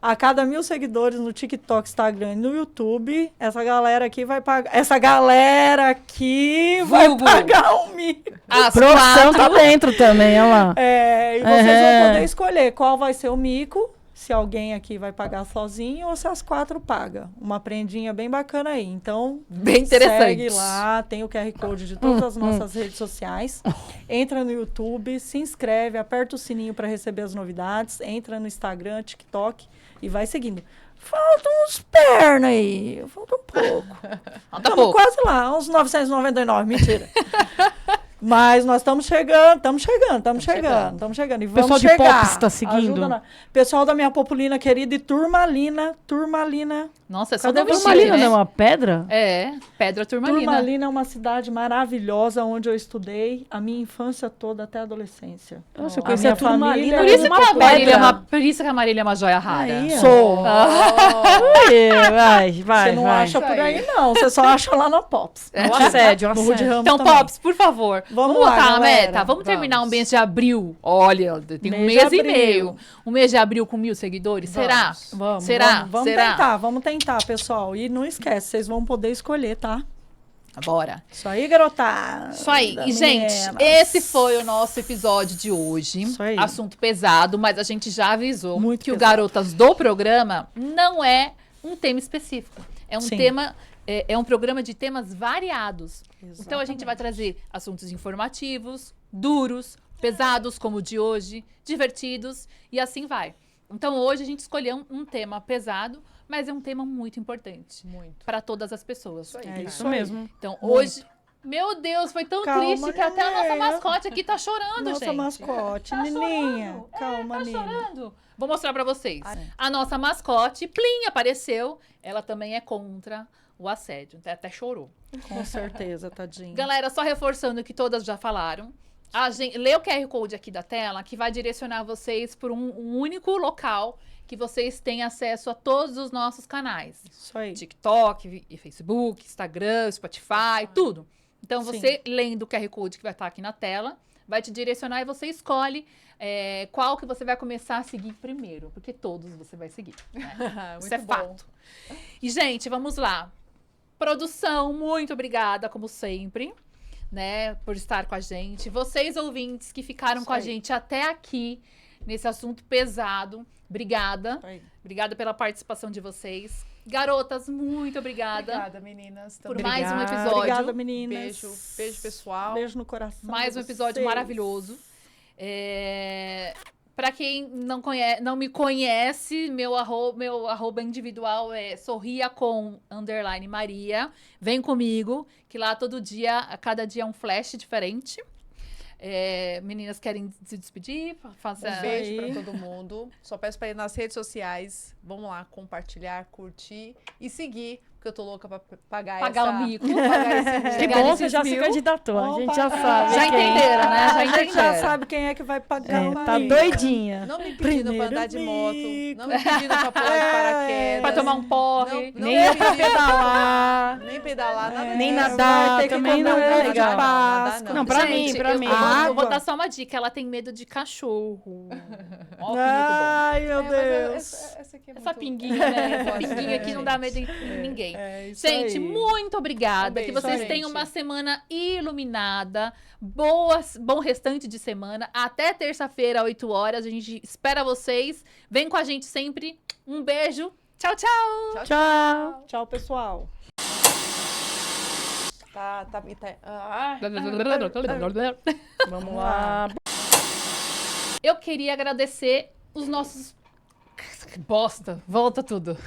A cada 1.000 seguidores no TikTok, Instagram e no YouTube, essa galera aqui vai pagar. Essa galera aqui vai Vulgo. pagar um mico. As Produção tá 4. dentro também, olha lá. É, e vocês É. vão poder escolher qual vai ser o mico, se alguém aqui vai pagar sozinho ou se as 4 pagam. Uma prendinha bem bacana aí. Então, Bem interessante. segue lá, tem o QR Code de todas as nossas redes sociais. Entra no YouTube, se inscreve, aperta o sininho para receber as novidades, entra no Instagram, TikTok e vai seguindo. Faltam uns pernas aí, falta um pouco. Falta Estamos pouco. quase lá, uns 999, mentira. Mas nós estamos chegando. E vamos Pessoal de chegar. Pops tá seguindo? Ajuda pessoal da minha Populina querida e Turmalina. Nossa, é só Cadê nome você? chique, Turmalina né? não é uma pedra? É, Pedra Turmalina. Turmalina é uma cidade maravilhosa onde eu estudei a minha infância toda até a adolescência. Nossa, eu A conheci a minha família Turmalina. é Por isso, que uma a Marília é pedra. por isso que a Marília é uma joia rara. Aí, ó. Sou. Vai, Você não acha Isso por aí. aí, não. Você só acha lá na Pops. O assédio, o No Rude assédio. Ramos Então, também. Pops, por favor, Vamos vamos lá, botar a galera. meta. Vamos terminar Vamos. um mês de abril. Olha, tem um Mês mês de e abril. meio. Um mês de abril com 1.000 seguidores. Será? Vamos, Será? Vamos Será? vamos tentar, pessoal. E não esquece, vocês vão poder escolher, tá? Bora. Isso aí, garotada. Isso aí. E, gente, Meninas. esse foi o nosso episódio de hoje. Isso aí. Assunto pesado, mas a gente já avisou Muito que o pesado. Garotas do programa não é um tema específico. É um Sim. tema, é um programa de temas variados. Então a gente vai trazer assuntos informativos, duros, pesados como o de hoje, divertidos e assim vai. Então hoje a gente escolheu um tema pesado, mas é um tema muito importante Muito. para todas as pessoas. Isso aí. É cara. isso Isso mesmo. Então Muito. hoje, meu Deus, foi tão Calma, triste que até a nossa neném. mascote aqui tá chorando, Nossa gente. mascote, Tá Nininha. chorando. Calma, Tá Nina. chorando. Vou mostrar pra vocês. A nossa mascote, Plim, apareceu. Ela também é contra o assédio. Até chorou. Com certeza, tadinha. Galera, só reforçando o que todas já falaram. Lê o QR Code aqui da tela, que vai direcionar vocês por um único local que vocês têm acesso a todos os nossos canais. Isso aí. TikTok, e Facebook, Instagram, Spotify, tudo. Então, Sim. você lendo o QR Code que vai estar aqui na tela, vai te direcionar e você escolhe qual que você vai começar a seguir primeiro, porque todos você vai seguir. Né? Isso é Muito bom. fato. E, gente, vamos lá. Produção, muito obrigada, como sempre, né, por estar com a gente. Vocês, ouvintes, que ficaram Isso com a aí. gente até aqui, nesse assunto pesado, obrigada. Aí. Obrigada pela participação de vocês. Garotas, muito obrigada. Obrigada, meninas. Por Também. mais um Obrigada. episódio. Obrigada, meninas. Beijo, pessoal. Beijo no coração. Mais um de episódio vocês. maravilhoso. Para quem não me conhece, meu arroba individual é sorria_Maria. Vem comigo, que lá todo dia, a cada dia é um flash diferente. Meninas querem se despedir? Faça... Um beijo aí. pra todo mundo. Só peço pra ir nas redes sociais. Vamos lá, compartilhar, curtir e seguir, porque eu tô louca pra pagar Pagar essa... o mico. Pagar esse Que Chegar bom nesses que já se 1000. candidatou. A gente já Opa, sabe. já quem. entenderam, né? Já A gente já entenderam. sabe quem é que vai pagar. o Tá mico. doidinha. Não me pedindo pra andar de moto. mico. Não me pedindo pra pular de paraquedas. Pra tomar um porre. Não Nem me eu pra pedindo- pedalar. Nem pedalar, nada Nem disso. nadar, vai ter que também comer não um é ovo de legal. Páscoa. Não, pra Gente, mim, pra eu mim. vou Água. dar só uma dica. Ela tem medo de cachorro. Ó, que Ai, meu Mas Deus. essa aqui é Essa muito- pinguinha, né? Essa Gosto, pinguinha aqui não dá gente. medo em ninguém. É isso Gente, aí. muito obrigada. Um beijo, que vocês gente. tenham uma semana iluminada. Bom restante de semana. Até terça-feira, 8 horas. A gente espera vocês. Vem com a gente sempre. Um beijo. Tchau, tchau. Tchau. Tchau, pessoal. Tá. Ah, Vamos lá. Eu queria agradecer os nossos... Bosta. Volta tudo.